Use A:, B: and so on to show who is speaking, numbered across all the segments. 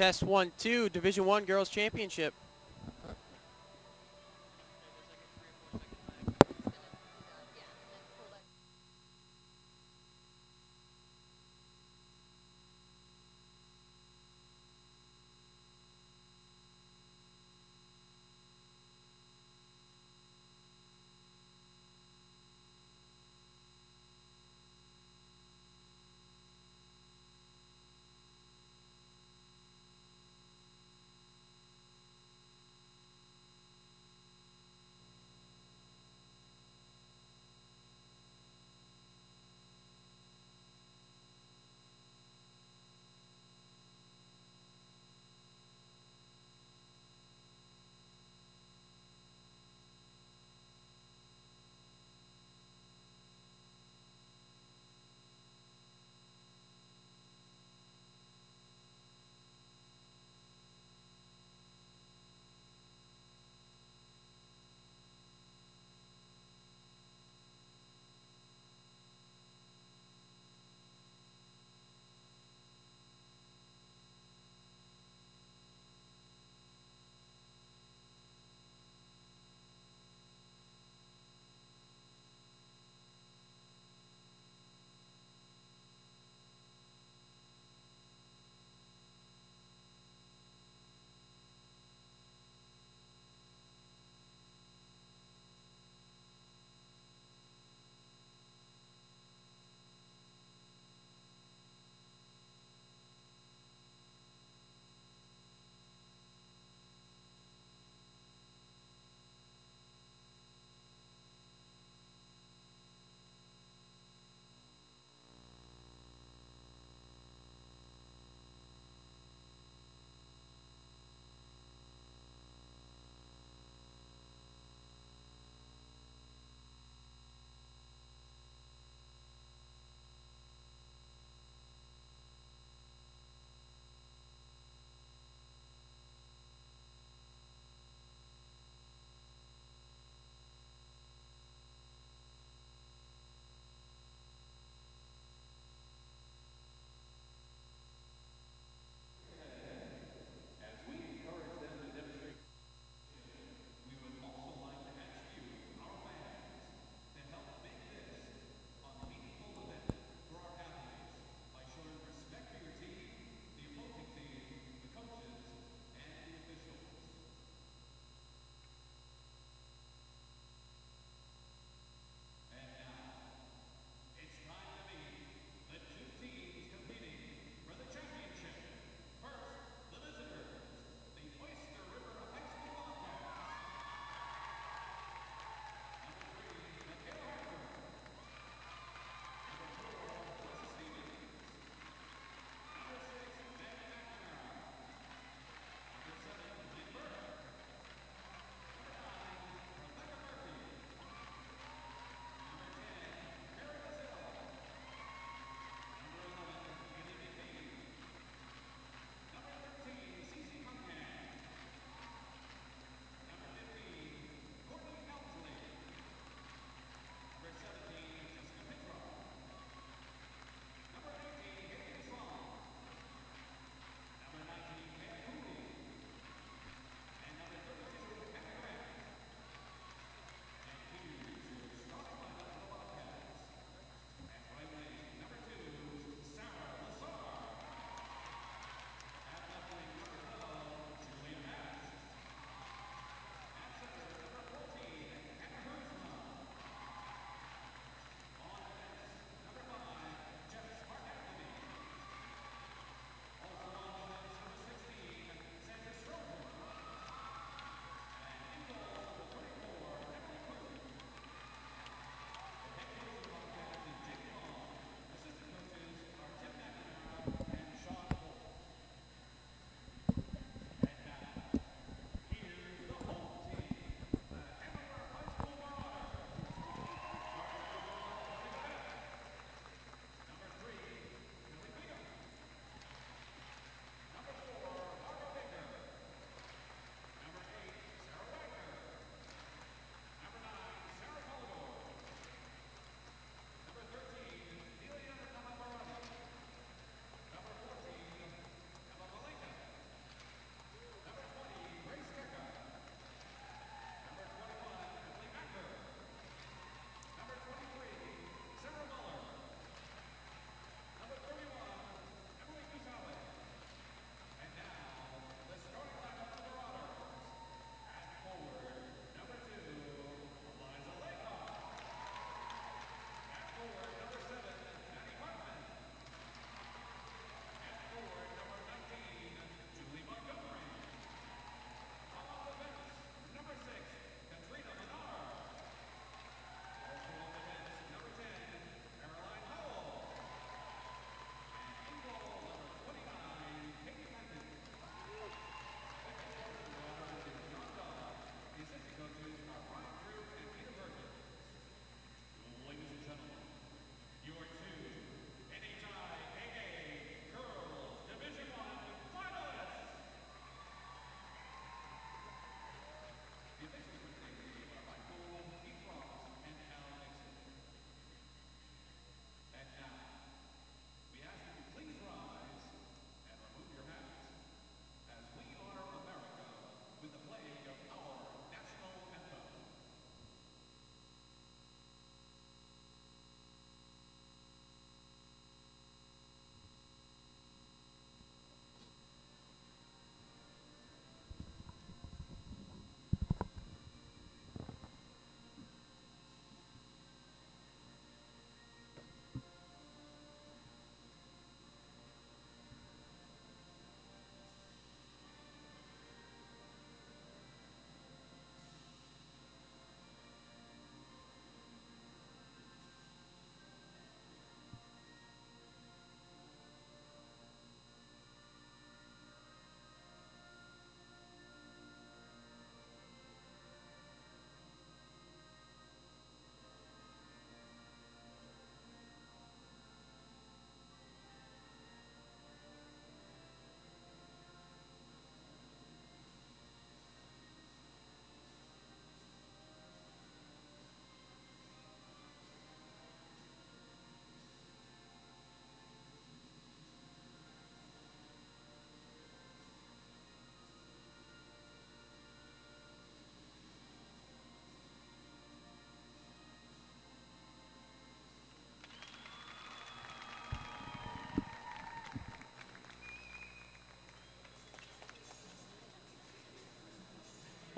A: Test 1, 2, Division 1 Girls Championship.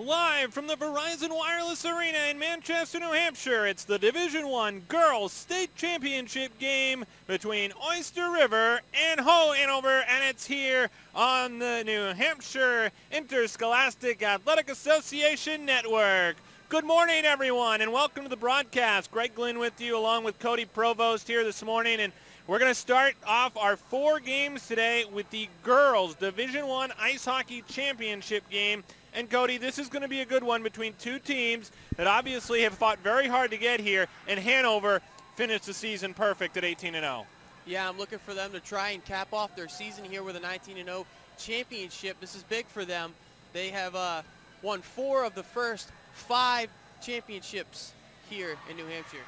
B: Live from the Verizon Wireless Arena in Manchester, New Hampshire, it's the Division I Girls State Championship game between Oyster River and Hanover, and it's here on the New Hampshire Interscholastic Athletic Association Network. Good morning, everyone, and welcome to the broadcast. Greg Glynn with you, along with Cody Provost here this morning, and we're going to start off our 4 games today with the Girls Division I Ice Hockey Championship game. And Cody, this is going to be a good one between two teams that obviously have fought very hard to get here, and Hanover finished the season perfect at 18-0.
A: Yeah, I'm looking for them to try and cap off their season here with a 19-0 championship. This is big for them. They have won 4 of the first 5 championships here in New Hampshire.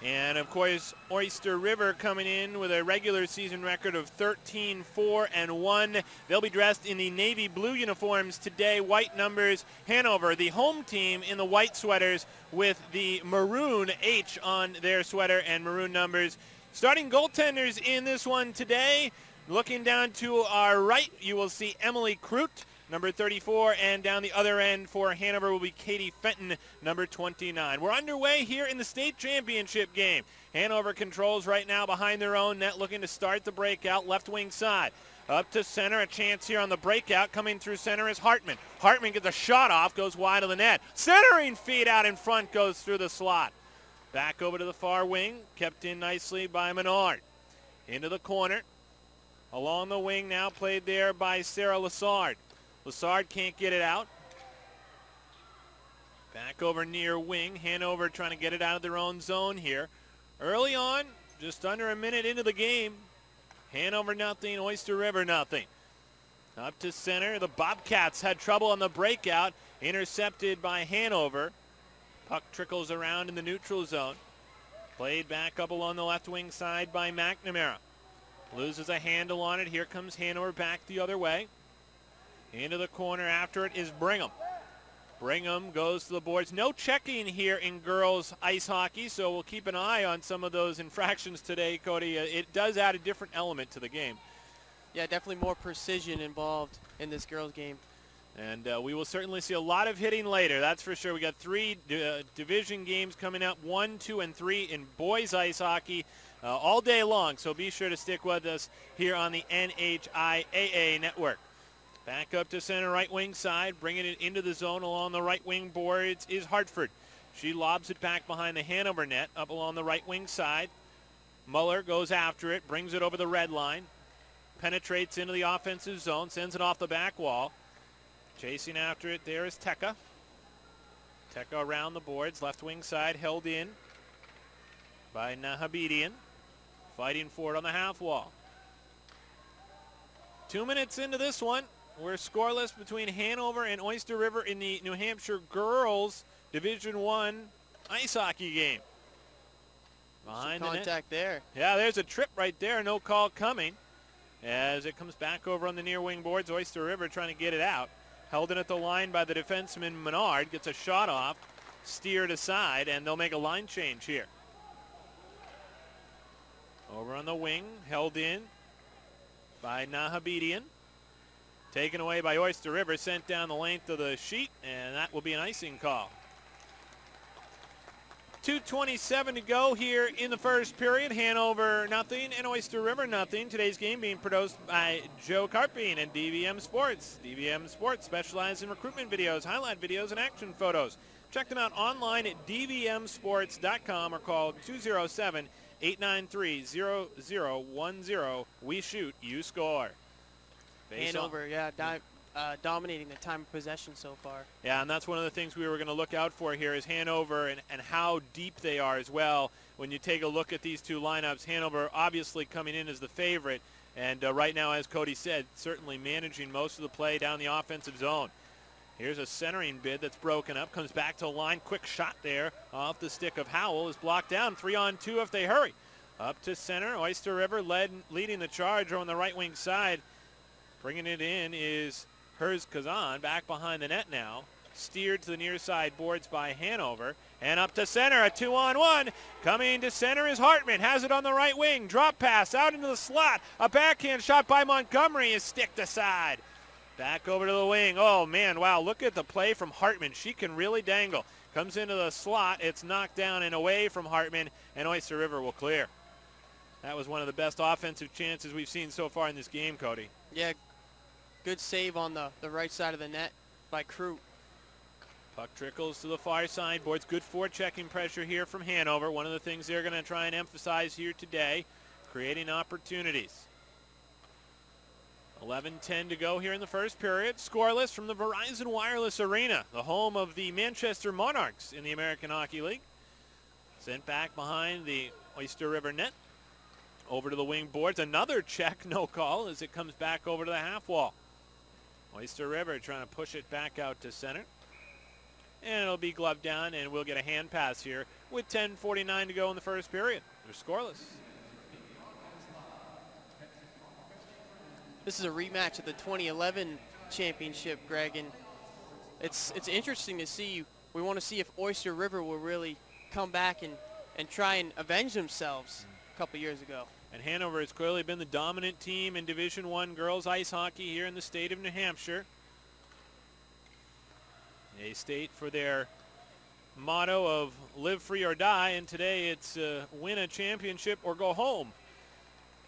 B: And, of course, Oyster River coming in with a regular season record of 13-4-1. They'll be dressed in the navy blue uniforms today, white numbers. Hanover, the home team, in the white sweaters with the maroon H on their sweater and maroon numbers. Starting goaltenders in this one today, looking down to our right, you will see Emily Crute, number 34, and down the other end for Hanover will be Katie Fenton, number 29. We're underway here in the state championship game. Hanover controls right now behind their own net, looking to start the breakout, left wing side. Up to center, a chance here on the breakout. Coming through center is Hartman. Hartman gets a shot off, goes wide of the net. Centering feed out in front, goes through the slot. Back over to the far wing, kept in nicely by Menard. Into the corner. Along the wing now, played there by Sarah Lassard. Lassard can't get it out. Back over near wing. Hanover trying to get it out of their own zone here. Early on, just under a minute into the game, Hanover nothing, Oyster River nothing. Up to center. The Bobcats had trouble on the breakout. Intercepted by Hanover. Puck trickles around in the neutral zone. Played back up along the left wing side by McNamara. Loses a handle on it. Here comes Hanover back the other way. Into the corner after it is Brigham. Brigham goes to the boards. No checking here in girls ice hockey, so we'll keep an eye on some of those infractions today, Cody. It does add a different element to the game.
A: Yeah, definitely more precision involved in this girls game.
B: And we will certainly see a lot of hitting later, that's for sure. We got 3 division games coming up, 1, 2, and 3 in boys ice hockey all day long, so be sure to stick with us here on the NHIAA network. Back up to center, right wing side, bringing it into the zone along the right wing boards is Hartford. She lobs it back behind the Hanover net, up along the right wing side. Muller goes after it, brings it over the red line, penetrates into the offensive zone, sends it off the back wall. Chasing after it, there is Teka. Teka around the boards, left wing side, held in by Nahabedian. Fighting for it on the half wall. 2 minutes into this one. We're scoreless between Hanover and Oyster River in the New Hampshire Girls Division I ice hockey game. Behind
A: some contact there.
B: Yeah, there's a trip right there. No call coming. As it comes back over on the near wing boards, Oyster River trying to get it out. Held in at the line by the defenseman Menard. Gets a shot off, steered aside, and they'll make a line change here. Over on the wing, held in by Nahabedian. Taken away by Oyster River, sent down the length of the sheet, and that will be an icing call. 2:27 to go here in the first period. Hanover nothing and Oyster River nothing. Today's game being produced by Joe Carpine and DVM Sports. DVM Sports specializes in recruitment videos, highlight videos, and action photos. Check them out online at dvmsports.com or call 207-893-0010. We shoot, you score.
A: Hanover, yeah, dominating the time of possession so far.
B: Yeah, and that's one of the things we were going to look out for here is Hanover and how deep they are as well. When you take a look at these two lineups, Hanover obviously coming in as the favorite, and right now, as Cody said, certainly managing most of the play down the offensive zone. Here's a centering bid that's broken up, comes back to the line, quick shot there off the stick of Howell, is blocked down, 3-on-2 if they hurry. Up to center, Oyster River leading the charge on the right wing side. Bringing it in is Hers Kazan, back behind the net now. Steered to the near side boards by Hanover. And up to center, a 2-on-1. Coming to center is Hartman. Has it on the right wing. Drop pass out into the slot. A backhand shot by Montgomery is sticked aside. Back over to the wing. Oh, man, wow, look at the play from Hartman. She can really dangle. Comes into the slot. It's knocked down and away from Hartman, and Oyster River will clear. That was one of the best offensive chances we've seen so far in this game, Cody.
A: Yeah, good save on the right side of the net by Crew.
B: Puck trickles to the far side boards. Good forechecking pressure here from Hanover. One of the things they're going to try and emphasize here today, creating opportunities. 11:10 to go here in the first period. Scoreless from the Verizon Wireless Arena, the home of the Manchester Monarchs in the American Hockey League. Sent back behind the Oyster River net. Over to the wing boards. Another check, no call, as it comes back over to the half wall. Oyster River trying to push it back out to center. And it'll be gloved down, and we'll get a hand pass here with 10:49 to go in the first period. They're scoreless.
A: This is a rematch of the 2011 championship, Greg, and it's interesting to see. We want to see if Oyster River will really come back and try and avenge themselves a couple years ago.
B: And Hanover has clearly been the dominant team in Division I girls ice hockey here in the state of New Hampshire. They state for their motto of live free or die, and today it's win a championship or go home.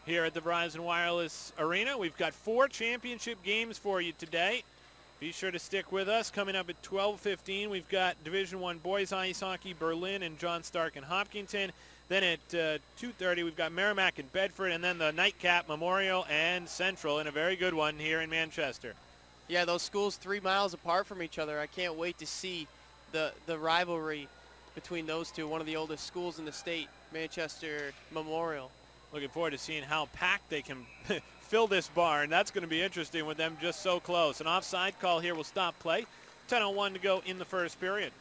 B: Here at the Verizon Wireless Arena, we've got 4 championship games for you today. Be sure to stick with us. Coming up at 12:15, we've got Division I boys ice hockey, Berlin and John Stark and Hopkinton. Then at 2:30, we've got Merrimack and Bedford, and then the nightcap, Memorial and Central, and a very good one here in Manchester.
A: Yeah, those schools 3 miles apart from each other. I can't wait to see the rivalry between those two. One of the oldest schools in the state, Manchester Memorial.
B: Looking forward to seeing how packed they can fill this barn. That's going to be interesting with them just so close. An offside call here will stop play. 10:01 to go in the first period.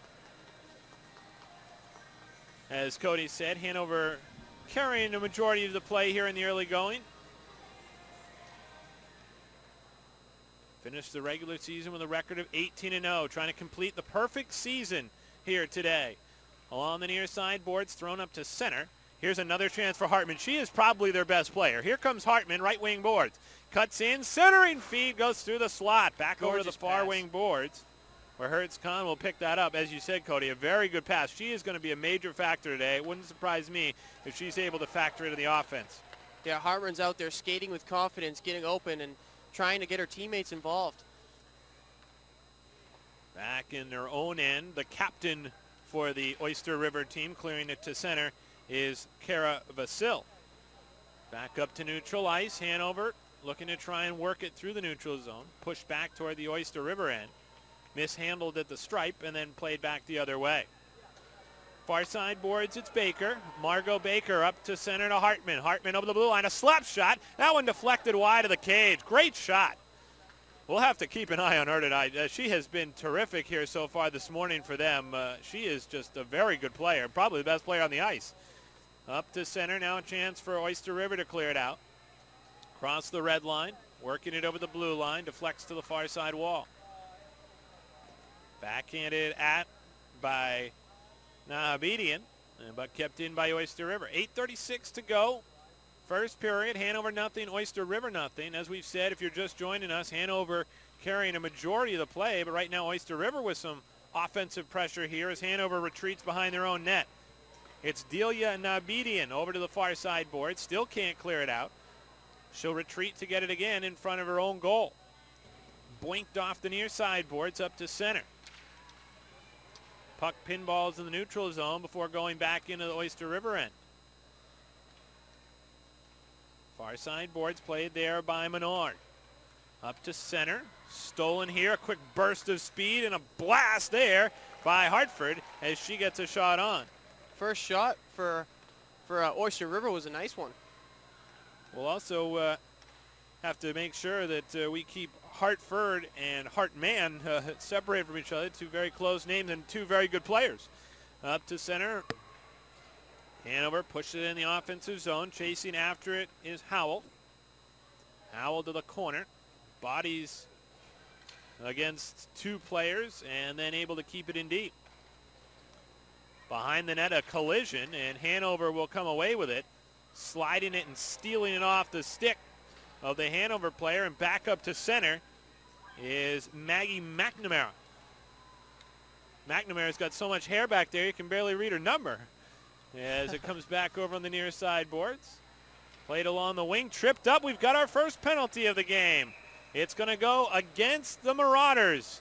B: As Cody said, Hanover carrying the majority of the play here in the early going. Finished the regular season with a record of 18-0, trying to complete the perfect season here today. Along the near side boards, thrown up to center. Here's another chance for Hartman. She is probably their best player. Here comes Hartman, right wing boards. Cuts in, centering feed, goes through the slot. Back over to the far wing boards, where Hertz Kahn will pick that up. As you said, Cody, a very good pass. She is going to be a major factor today. It wouldn't surprise me if she's able to factor into the offense.
A: Yeah, Hartman's out there skating with confidence, getting open, and trying to get her teammates involved.
B: Back in their own end, the captain for the Oyster River team, clearing it to center, is Kara Vasil. Back up to neutral ice. Hanover looking to try and work it through the neutral zone. Pushed back toward the Oyster River end. Mishandled at the stripe and then played back the other way. Far side boards, it's Baker. Margot Baker up to center to Hartman. Hartman over the blue line, a slap shot. That one deflected wide of the cage. Great shot. We'll have to keep an eye on her tonight. She has been terrific here so far this morning for them. She is just a very good player, probably the best player on the ice. Up to center, now a chance for Oyster River to clear it out. Cross the red line, working it over the blue line, deflects to the far side wall. Backhanded at by Nahabedian, but kept in by Oyster River. 8:36 to go. First period, Hanover nothing, Oyster River nothing. As we've said, if you're just joining us, Hanover carrying a majority of the play, but right now Oyster River with some offensive pressure here as Hanover retreats behind their own net. It's Delia Nabedian over to the far side board. Still can't clear it out. She'll retreat to get it again in front of her own goal. Boinked off the near side boards up to center. Puck pinballs in the neutral zone before going back into the Oyster River end. Far side boards played there by Menard. Up to center. Stolen here. A quick burst of speed and a blast there by Hartford as she gets a shot on.
A: First shot for Oyster River was a nice one.
B: We'll also have to make sure that we keep Hartford and Hartman separated from each other. Two very close names and two very good players. Up to center. Hanover pushes it in the offensive zone. Chasing after it is Howell. Howell to the corner. Bodies against two players and then able to keep it in deep. Behind the net, a collision, and Hanover will come away with it, sliding it and stealing it off the stick of the Hanover player and back up to center. is Maggie McNamara. McNamara's got so much hair back there you can barely read her number as it comes back over on the near side boards. Played along the wing, tripped up. We've got our first penalty of the game. It's going to go against the Marauders.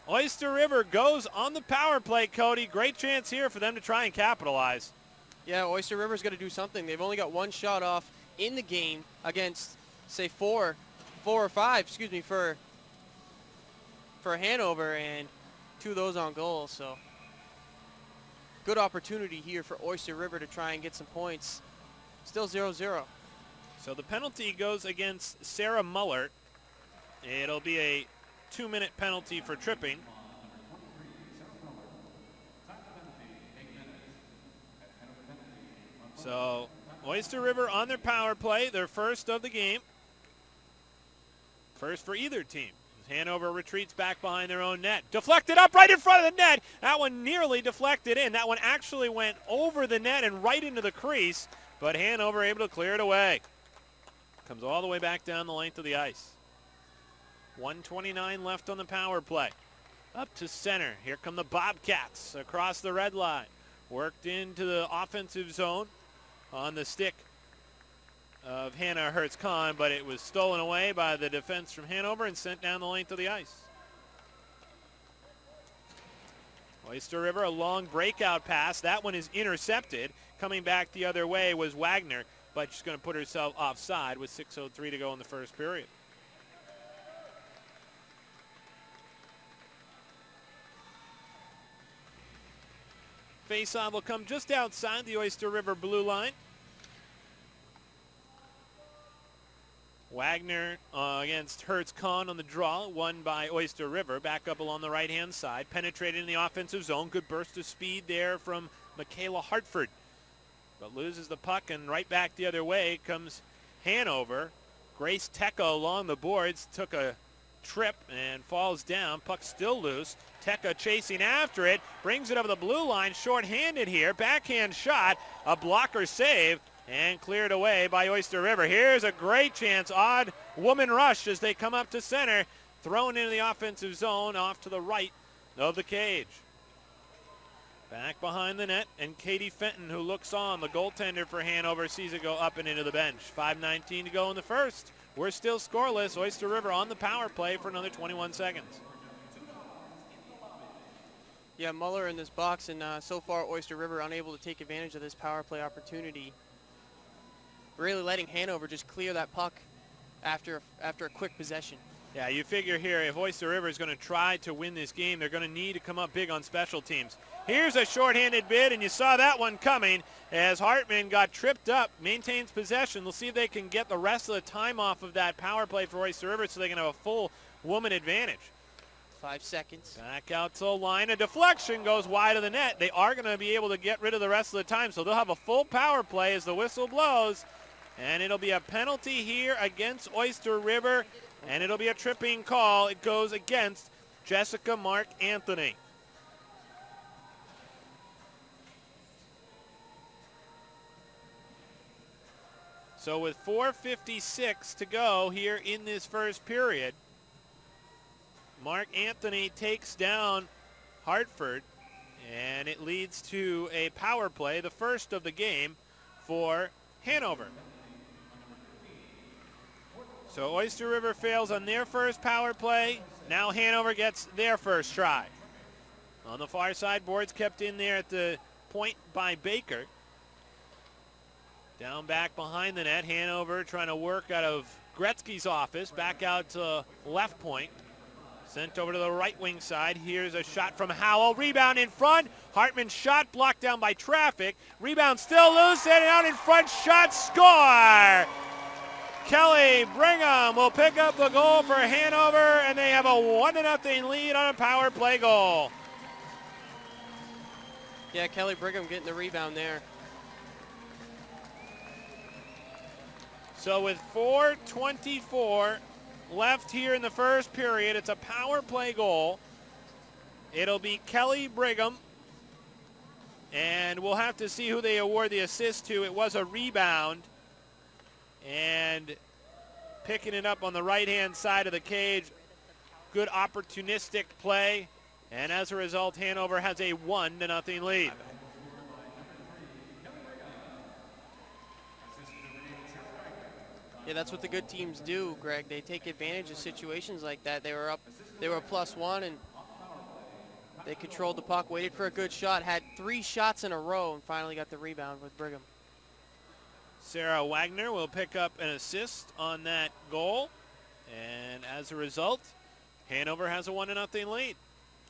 B: Oyster River goes on the power play, Cody. Great chance here for them to try and capitalize.
A: Yeah, Oyster River's going to do something. They've only got one shot off in the game against, say, four or five, excuse me, for Hanover, and 2 of those on goal. So good opportunity here for Oyster River to try and get some points. Still 0-0.
B: So the penalty goes against Sarah Muller. It'll be a 2-minute penalty for tripping. So Oyster River on their power play, their first of the game. First for either team. Hanover retreats back behind their own net. Deflected up right in front of the net. That one nearly deflected in. That one actually went over the net and right into the crease, but Hanover able to clear it away. Comes all the way back down the length of the ice. 1:29 left on the power play. Up to center. Here come the Bobcats across the red line. Worked into the offensive zone on the stick of Hannah Hertz-Kahn, but it was stolen away by the defense from Hanover and sent down the length of the ice. Oyster River, a long breakout pass. That one is intercepted. Coming back the other way was Wagner, but she's going to put herself offside with 6:03 to go in the first period. Face-off will come just outside the Oyster River blue line. Wagner against Hertz-Kahn on the draw, won by Oyster River. Back up along the right-hand side, penetrated in the offensive zone. Good burst of speed there from Michaela Hartford, but loses the puck, and right back the other way comes Hanover. Grace Tecca along the boards, took a trip and falls down. Puck still loose. Tecca chasing after it, brings it over the blue line, short-handed here. Backhand shot, a blocker save, and cleared away by Oyster River. Here's a great chance. Odd woman rush as they come up to center. Thrown into the offensive zone off to the right of the cage. Back behind the net, and Katie Fenton, who looks on, the goaltender for Hanover, sees it go up and into the bench. 5:19 to go in the first. We're still scoreless. Oyster River on the power play for another 21 seconds.
A: Yeah, Muller in this box, and so far Oyster River unable to take advantage of this power play opportunity. Really letting Hanover just clear that puck after a quick possession.
B: Yeah, you figure here if Oyster River is going to try to win this game, they're going to need to come up big on special teams. Here's a shorthanded bid, and you saw that one coming as Hartman got tripped up, maintains possession. We'll see if they can get the rest of the time off of that power play for Oyster River so they can have a full woman advantage.
A: 5 seconds.
B: Back out to the line. A deflection goes wide of the net. They are going to be able to get rid of the rest of the time, so they'll have a full power play as the whistle blows. And it'll be a penalty here against Oyster River, and it'll be a tripping call. It goes against Jessica Mark Anthony. So with 4:56 to go here in this first period, Mark Anthony takes down Hartford, and it leads to a power play, the first of the game for Hanover. So Oyster River fails on their first power play. Now Hanover gets their first try. On the far side, boards kept in there at the point by Baker. Down back behind the net, Hanover trying to work out of Gretzky's office, back out to left point. Sent over to the right wing side. Here's a shot from Howell. Rebound in front. Hartman's shot blocked down by traffic. Rebound still loose, and out in front, shot, score! Kelly Brigham will pick up the goal for Hanover, and they have a 1-0 lead on a power play goal.
A: Yeah, Kelly Brigham getting the rebound there.
B: So with 4:24 left here in the first period, it's a power play goal. It'll be Kelly Brigham, and we'll have to see who they award the assist to. It was a rebound, and picking it up on the right-hand side of the cage good opportunistic play, and as a result, Hanover has a 1-0 lead.
A: Yeah, that's what the good teams do, Greg. They take advantage of situations like that. They were up, they were +1, and they controlled the puck, waited for a good shot, had 3 shots in a row, and finally got the rebound with Brigham.
B: Sarah Wagner will pick up an assist on that goal, and as a result, Hanover has a 1-0 lead.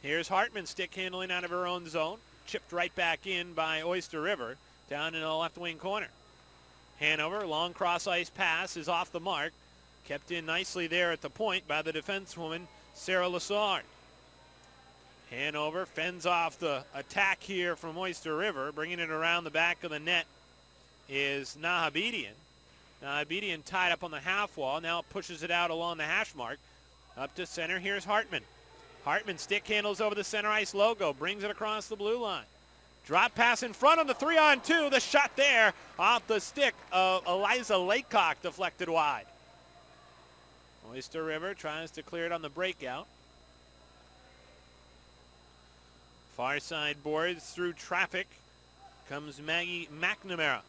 B: Here's Hartman stick handling out of her own zone, chipped right back in by Oyster River, down in the left wing corner. Hanover, long cross ice pass is off the mark, kept in nicely there at the point by the defensewoman Sarah Lassard. Hanover fends off the attack here from Oyster River, bringing it around the back of the net is Nahabedian. Nahabedian tied up on the half wall, now pushes it out along the hash mark. Up to center, here's Hartman. Hartman stick handles over the center ice logo, brings it across the blue line. Drop pass in front on the 3-on-2. The shot there off the stick of Eliza Laycock, deflected wide. Oyster River tries to clear it on the breakout. Far side boards through traffic comes Maggie McNamara.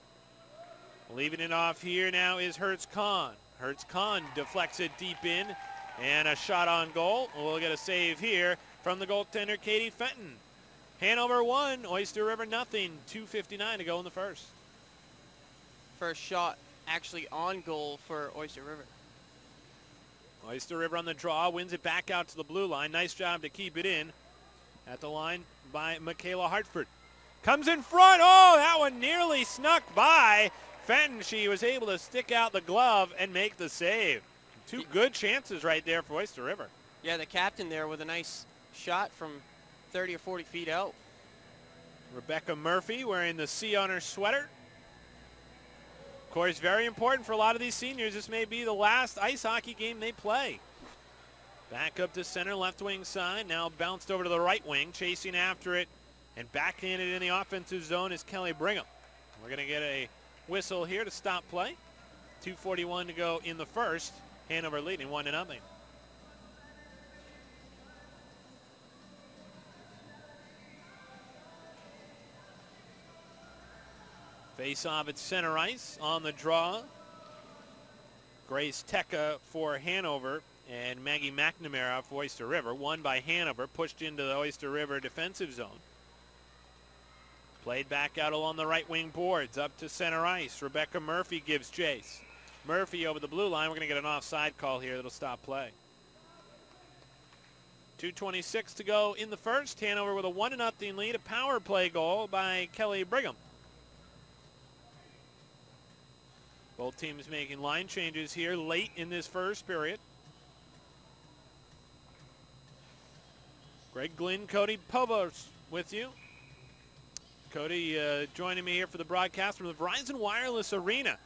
B: Leaving it off here now is Hertz Kahn. Hertz Kahn deflects it deep in, and a shot on goal. We'll get a save here from the goaltender Katie Fenton. Hanover 1, Oyster River 0. 2:59 to go in the first.
A: First shot actually on goal for Oyster River.
B: Oyster River on the draw, wins it back out to the blue line. Nice job to keep it in at the line by Michaela Hartford. Comes in front. Oh, that one nearly snuck by Fenton. She was able to stick out the glove and make the save. 2 good chances right there for Oyster River.
A: Yeah, the captain there with a nice shot from 30 or 40 feet out.
B: Rebecca Murphy wearing the C on her sweater. Of course, very important for a lot of these seniors. This may be the last ice hockey game they play. Back up to center, left wing side. Now bounced over to the right wing, chasing after it. And backhanded in the offensive zone is Kelly Brigham. We're going to get a whistle here to stop play. 2:41 to go in the first. Hanover leading 1-0. Face off at center ice on the draw. Grace Tecca for Hanover and Maggie McNamara for Oyster River. Won by Hanover, pushed into the Oyster River defensive zone. Played back out along the right wing boards, up to center ice. Rebecca Murphy gives chase. Murphy over the blue line. We're going to get an offside call here that'll stop play. 2:26 to go in the first. Hanover with a 1-0 lead. A power play goal by Kelly Brigham. Both teams making line changes here late in this first period. Greg Glynn, Cody Povos with you. Cody joining me here for the broadcast from the Verizon Wireless Arena,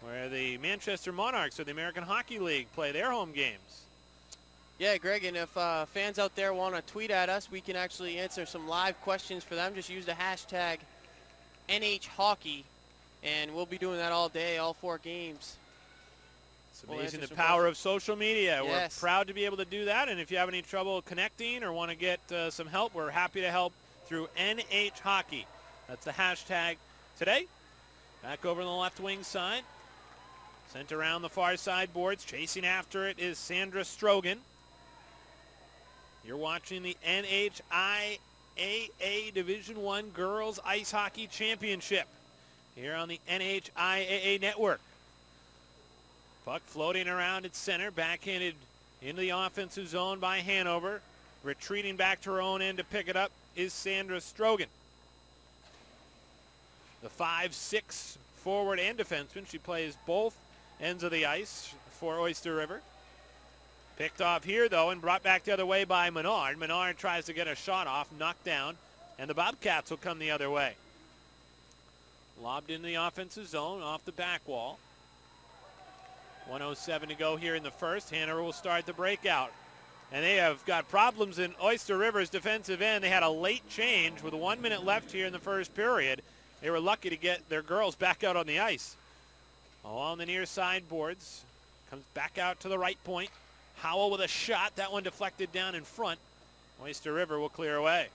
B: where the Manchester Monarchs of the American Hockey League play their home games.
A: Yeah, Greg, and if fans out there want to tweet at us, we can actually answer some live questions for them. Just use the hashtag NHHockey, and we'll be doing that all day, all 4 games.
B: It's amazing the power of social media.
A: Yes.
B: We're proud to be able to do that, and if you have any trouble connecting or want to get some help, we're happy to help through NHHockey. That's the hashtag today. Back over on the left wing side. Sent around the far side boards. Chasing after it is Sandra Strogan. You're watching the NHIAA Division I Girls Ice Hockey Championship here on the NHIAA Network. Puck floating around at center. Backhanded into the offensive zone by Hanover. Retreating back to her own end to pick it up is Sandra Strogan. The 5'6" forward and defenseman. She plays both ends of the ice for Oyster River. Picked off here, though, and brought back the other way by Menard. Menard tries to get a shot off, knocked down, and the Bobcats will come the other way. Lobbed into the offensive zone off the back wall. 1:07 to go here in the first. Hanover will start the breakout. And they have got problems in Oyster River's defensive end. They had a late change with 1 minute left here in the first period. They were lucky to get their girls back out on the ice. Along the near side boards. Comes back out to the right point. Howell with a shot. That one deflected down in front. Oyster River will clear away.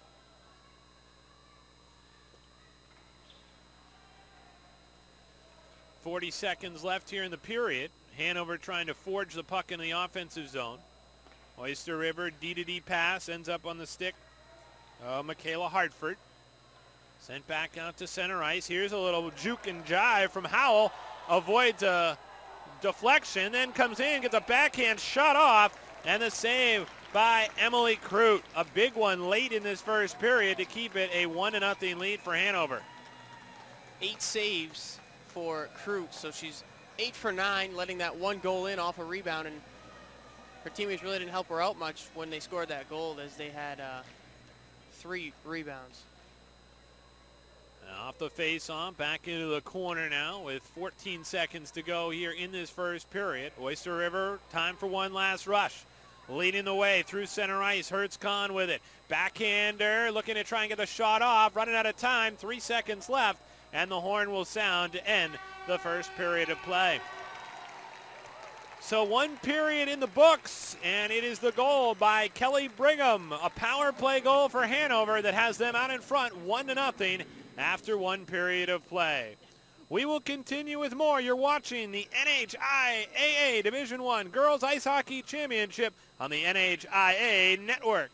B: .40 seconds left here in the period. Hanover trying to forge the puck in the offensive zone. Oyster River D-to-D pass ends up on the stick. Michaela Hartford. Sent back out to center ice. Here's a little juke and jive from Howell. Avoids a deflection, then comes in, gets a backhand shot off, and the save by Emily Crute. A big one late in this first period to keep it a 1-0 lead for Hanover.
A: 8 saves for Crute, so she's 8 for 9, letting that one goal in off a rebound, and her teammates really didn't help her out much when they scored that goal, as they had 3 rebounds.
B: Off the face-off, back into the corner now with 14 seconds to go here in this first period. Oyster River, time for one last rush. Leading the way through center ice, Hertz-Kahn with it. Backhander, looking to try and get the shot off, running out of time, 3 seconds left, and the horn will sound to end the first period of play. So 1 period in the books, and it is the goal by Kelly Brigham. A power play goal for Hanover that has them out in front 1-0 after 1 period of play. We will continue with more. You're watching the NHIAA Division I Girls Ice Hockey Championship on the NHIAA Network.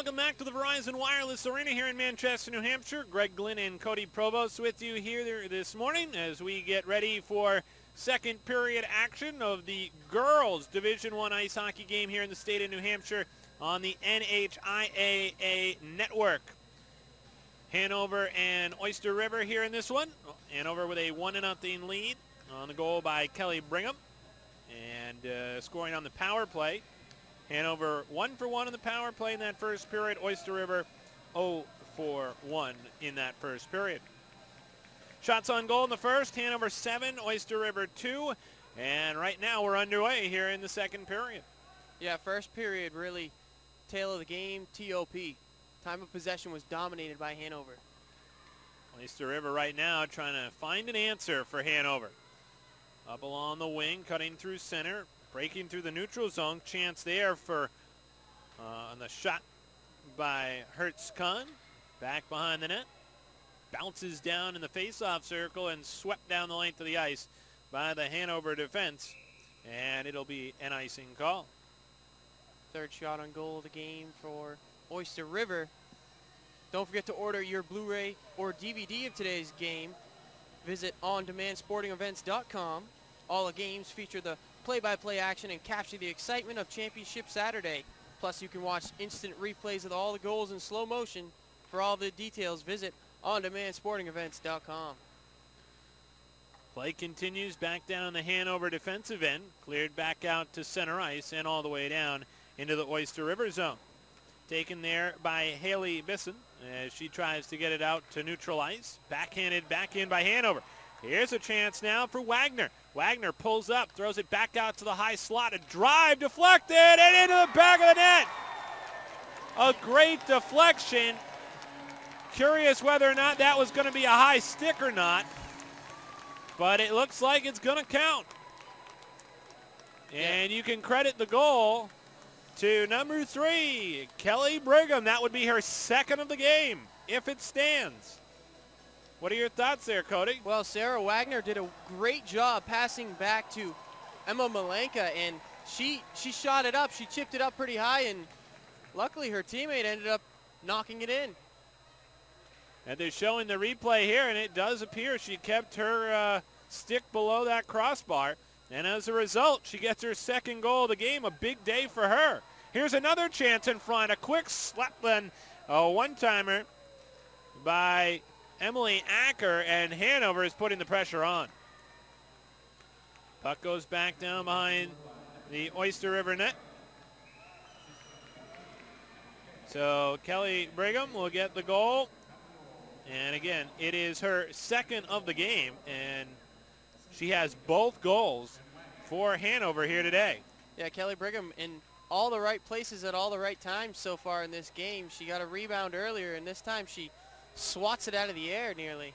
B: welcome back to the Verizon Wireless Arena here in Manchester, New Hampshire. Greg Glynn and Cody Provost with you here this morning as we get ready for second period action of the girls Division I ice hockey game here in the state of New Hampshire on the NHIAA network. Hanover and Oyster River here in this one. Hanover with a 1-0 lead on the goal by Kelly Brigham. And scoring on the power play. Hanover 1 for 1 in the power play in that first period. Oyster River 0 for 1 in that first period. Shots on goal in the first. Hanover 7, Oyster River 2. And right now we're underway here in the second period.
A: Yeah, first period really tail of the game, TOP. Time of possession was dominated by Hanover.
B: Oyster River right now trying to find an answer for Hanover. Up along the wing, cutting through center, breaking through the neutral zone. Chance there for on the shot by Hertz-Kahn. Back behind the net. Bounces down in the face-off circle and swept down the length of the ice by the Hanover defense. And it'll be an icing call.
A: Third shot on goal of the game for Oyster River. Don't forget to order your Blu-ray or DVD of today's game. Visit ondemandsportingevents.com. All the games feature the play-by-play action and capture the excitement of Championship Saturday. Plus, you can watch instant replays of all the goals in slow motion. For all the details, visit ondemandsportingevents.com.
B: Play continues back down the Hanover defensive end. Cleared back out to center ice and all the way down into the Oyster River zone. Taken there by Haley Bisson as she tries to get it out to neutral ice. Backhanded back in by Hanover. Here's a chance now for Wagner. Wagner pulls up, throws it back out to the high slot. A drive deflected and into the back of the net. A great deflection. Curious whether or not that was going to be a high stick or not. But it looks like it's going to count. And you can credit the goal to number 3, Kelly Brigham. That would be her second of the game, if it stands. What are your thoughts there, Cody?
A: Well, Sarah Wagner did a great job passing back to Emma Malenka, and she shot it up. She chipped it up pretty high, and luckily her teammate ended up knocking it in.
B: And they're showing the replay here, and it does appear she kept her stick below that crossbar. And as a result, she gets her second goal of the game, a big day for her. Here's another chance in front, a quick slap then, a one-timer by Emily Acker, and Hanover is putting the pressure on. Puck goes back down behind the Oyster River net. So Kelly Brigham will get the goal. And again, it is her second of the game, and she has both goals for Hanover here today.
A: Yeah, Kelly Brigham in all the right places at all the right times so far in this game. She got a rebound earlier, and this time she swats it out of the air nearly.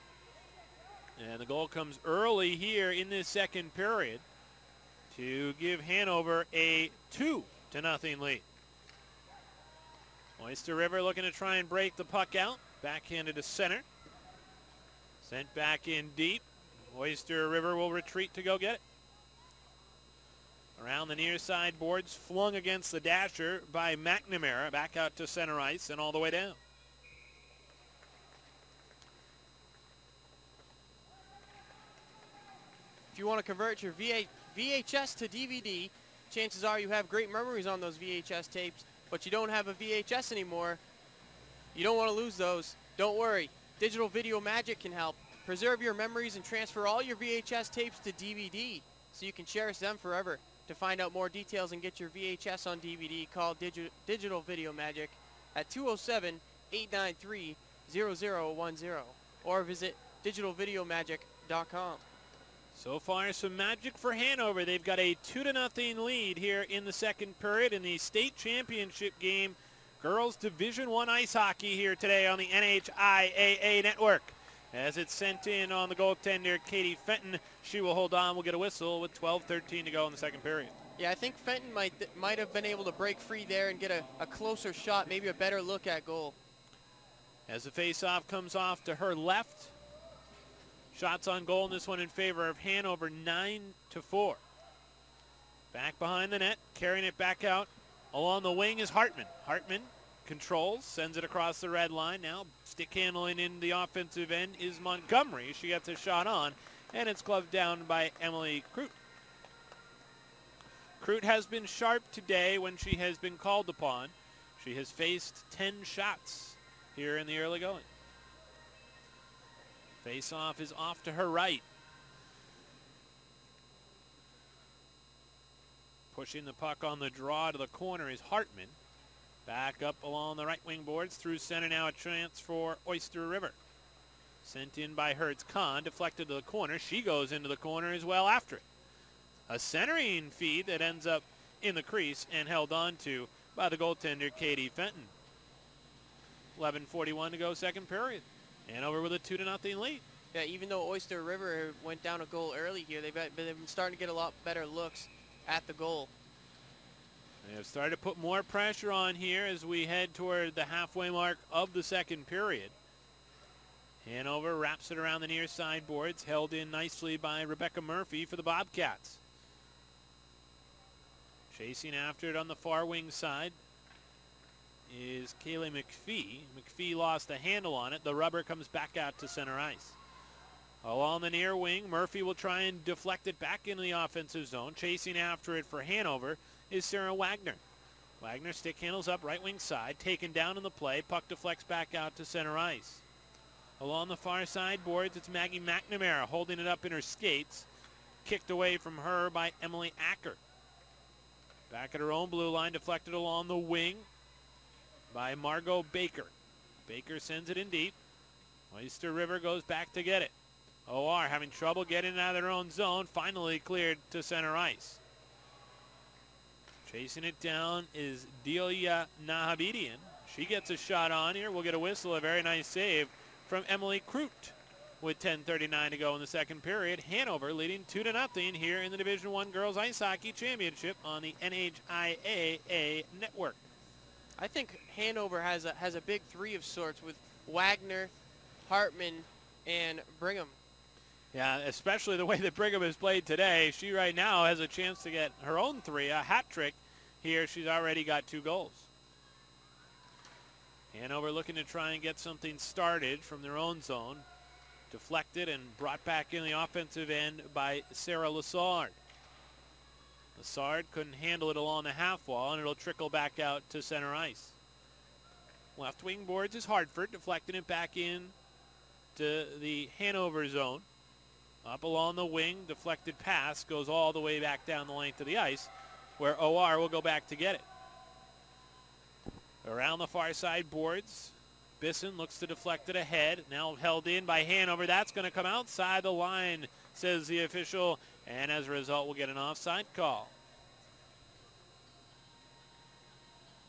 B: And the goal comes early here in this second period to give Hanover a 2-0 lead. Oyster River looking to try and break the puck out. Backhanded to center. Sent back in deep. Oyster River will retreat to go get it. Around the near side boards, flung against the dasher by McNamara. Back out to center ice and all the way down.
A: If you want to convert your VHS to DVD, chances are you have great memories on those VHS tapes, but you don't have a VHS anymore. You don't want to lose those. Don't worry. Digital Video Magic can help. Preserve your memories and transfer all your VHS tapes to DVD so you can cherish them forever. To find out more details and get your VHS on DVD, call Digital Video Magic at 207-893-0010 or visit digitalvideomagic.com.
B: So far, some magic for Hanover. They've got a 2-0 lead here in the second period in the state championship game. Girls Division I ice hockey here today on the NHIAA network. As it's sent in on the goaltender, Katie Fenton. She will hold on. We'll get a whistle with 12:13 to go in the second period.
A: Yeah, I think Fenton might have been able to break free there and get a closer shot, maybe a better look at goal.
B: As the faceoff comes off to her left. Shots on goal in this one in favor of Hanover, 9-4. Back behind the net, carrying it back out. Along the wing is Hartman. Hartman controls, sends it across the red line. Now stick handling in the offensive end is Montgomery. She gets a shot on, and it's gloved down by Emily Crute. Crute has been sharp today when she has been called upon. She has faced 10 shots here in the early going. Face-off is off to her right. Pushing the puck on the draw to the corner is Hartman. Back up along the right wing boards through center. Now a chance for Oyster River. Sent in by Hertz Kahn, deflected to the corner. She goes into the corner as well after it. A centering feed that ends up in the crease and held on to by the goaltender Katie Fenton. 11:41 to go, second period. Hanover with a 2-0 lead.
A: Yeah, even though Oyster River went down a goal early here, they've been starting to get a lot better looks at the goal.
B: They have started to put more pressure on here as we head toward the halfway mark of the second period. Hanover wraps it around the near side boards, held in nicely by Rebecca Murphy for the Bobcats. Chasing after it on the far wing side is Kaylee McPhee. McPhee lost the handle on it. The rubber comes back out to center ice. Along the near wing, Murphy will try and deflect it back into the offensive zone. Chasing after it for Hanover is Sarah Wagner. Wagner stick handles up right wing side, taken down in the play. Puck deflects back out to center ice. Along the far side boards, it's Maggie McNamara holding it up in her skates. Kicked away from her by Emily Acker. Back at her own blue line, deflected along the wing by Margot Baker. Baker sends it in deep. Oyster River goes back to get it. OR having trouble getting out of their own zone, finally cleared to center ice. Chasing it down is Delia Nahabedian. She gets a shot on here. We'll get a whistle. A very nice save from Emily Crute with 10:39 to go in the second period. Hanover leading 2-0 here in the Division I Girls Ice Hockey Championship on the NHIAA network.
A: I think Hanover has a big three of sorts with Wagner, Hartman, and Brigham.
B: Yeah, especially the way that Brigham has played today. She right now has a chance to get her own three, a hat trick here. She's already got 2 goals. Hanover looking to try and get something started from their own zone. Deflected and brought back in the offensive end by Sarah Lassard. Lassard couldn't handle it along the half wall, and it'll trickle back out to center ice. Left wing boards is Hartford, deflecting it back in to the Hanover zone. Up along the wing, deflected pass goes all the way back down the length of the ice, where OR will go back to get it. Around the far side boards, Bisson looks to deflect it ahead. Now held in by Hanover. That's going to come outside the line, says the official, and as a result, we'll get an offside call.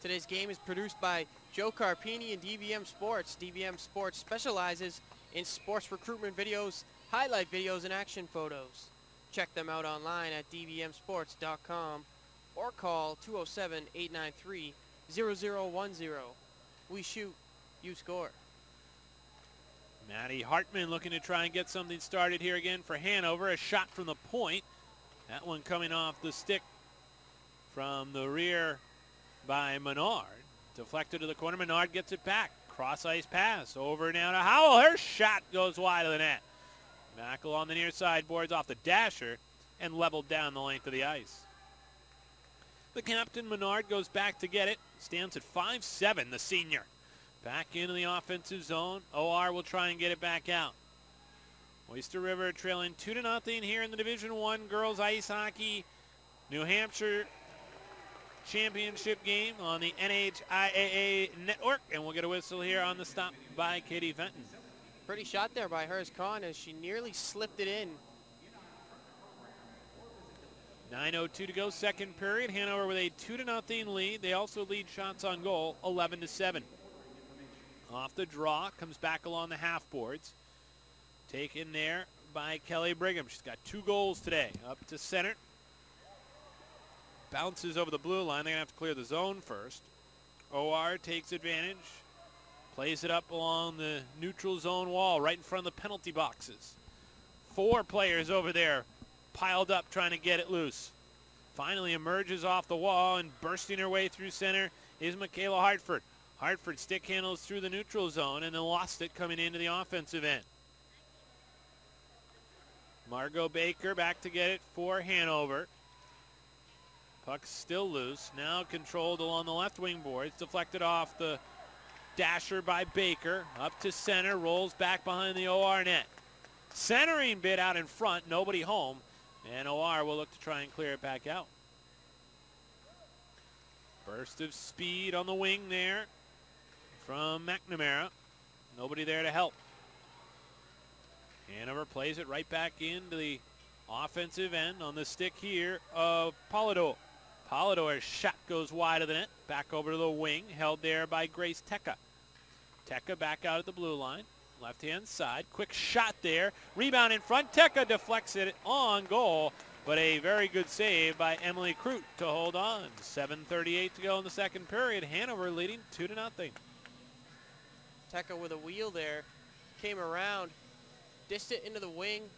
A: Today's game is produced by Joe Carpini and DVM Sports. DVM Sports specializes in sports recruitment videos, highlight videos, and action photos. Check them out online at dvmsports.com or call 207-893-0010. We shoot, you score.
B: Maddie Hartman looking to try and get something started here again for Hanover. A shot from the point. That one coming off the stick from the rear by Menard. Deflected to the corner. Menard gets it back. Cross ice pass over now to Howell. Her shot goes wide of the net. Back along the near side boards off the dasher and leveled down the length of the ice. The captain, Menard, goes back to get it. Stands at 5'7", the senior. Back into the offensive zone. OR will try and get it back out. Oyster River trailing 2-0 here in the Division I Girls Ice Hockey New Hampshire Championship game on the NHIAA network. And we'll get a whistle here on the stop by Katie Fenton.
A: Pretty shot there by Hertz Kahn as she nearly slipped it in.
B: 9:02 to go, second period. Hanover with a 2-0 lead. They also lead shots on goal, 11-7. Off the draw, comes back along the half boards. Taken there by Kelly Brigham. She's got 2 goals today. Up to center. Bounces over the blue line. They're going to have to clear the zone first. OR takes advantage. Plays it up along the neutral zone wall right in front of the penalty boxes. 4 players over there piled up trying to get it loose. Finally emerges off the wall and bursting her way through center is Michaela Hartford. Hartford stick handles through the neutral zone and then lost it coming into the offensive end. Margot Baker back to get it for Hanover. Puck still loose. Now controlled along the left wing boards. Deflected off the dasher by Baker. Up to center. Rolls back behind the OR net. Centering bid out in front. Nobody home. And OR will look to try and clear it back out. Burst of speed on the wing there from McNamara. Nobody there to help. Hanover plays it right back into the offensive end on the stick here of Polidor. Polidor's shot goes wide of the net. Back over to the wing. Held there by Grace Teka. Teka back out at the blue line. Left-hand side. Quick shot there. Rebound in front. Teka deflects it on goal. But a very good save by Emily Crute to hold on. 7:38 to go in the second period. Hanover leading 2-0.
A: Teka with a wheel there. Came around. Dissed it into the wing.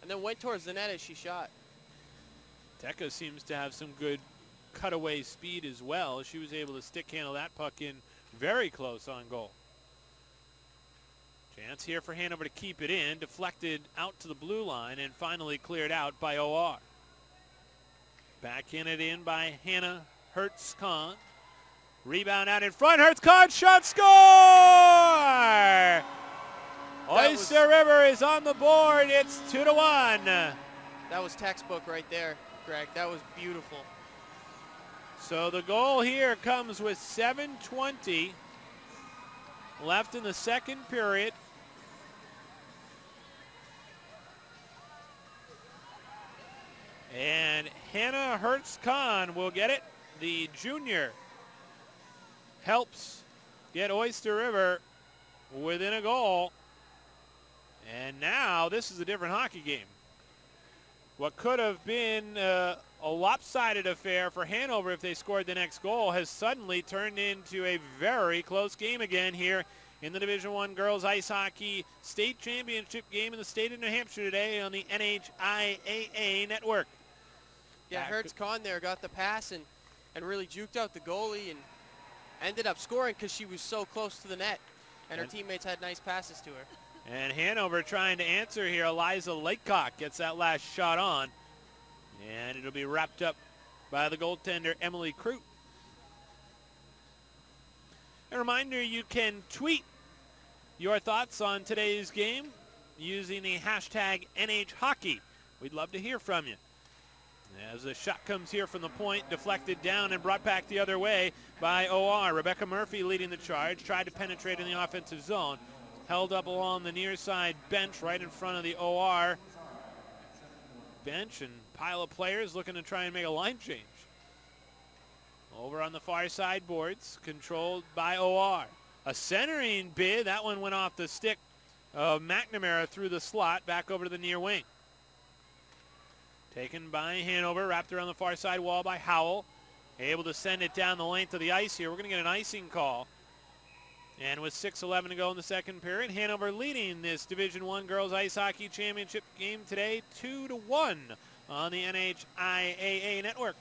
A: And then went towards the net as she shot.
B: Teka seems to have some good cutaway speed as well. She was able to stick handle that puck in very close on goal. Chance here for Hanover to keep it in. Deflected out to the blue line and finally cleared out by OR. Backhand it in by Hannah Hertz-Kahn. Rebound out in front. Hertz-Kahn shot, score! Oyster River is on the board. It's 2-1.
A: That was textbook right there, Greg. That was beautiful.
B: So the goal here comes with 7:20 left in the second period. And Hannah Hertz-Kahn will get it. The junior helps get Oyster River within a goal. And now this is a different hockey game. What could have been a lopsided affair for Hanover if they scored the next goal has suddenly turned into a very close game again here in the Division I Girls Ice Hockey State Championship game in the state of New Hampshire today on the NHIAA network.
A: Yeah, Hertz-Kahn there got the pass and really juked out the goalie and ended up scoring because she was so close to the net. And her teammates had nice passes to her.
B: And Hanover trying to answer here. Eliza Lakecock gets that last shot on. And it'll be wrapped up by the goaltender, Emily Crute. A reminder, you can tweet your thoughts on today's game using the hashtag NHHockey. We'd love to hear from you. As the shot comes here from the point, deflected down and brought back the other way by OR. Rebecca Murphy leading the charge, tried to penetrate in the offensive zone. Held up along the near side bench right in front of the OR bench, and pile of players looking to try and make a line change. Over on the far side boards, controlled by OR. A centering bid, that one went off the stick of McNamara through the slot, back over to the near wing. Taken by Hanover, wrapped around the far side wall by Howell. Able to send it down the length of the ice here. We're going to get an icing call. And with 6:11 to go in the second period, Hanover leading this Division I Girls Ice Hockey Championship game today 2-1 on the NHIAA network.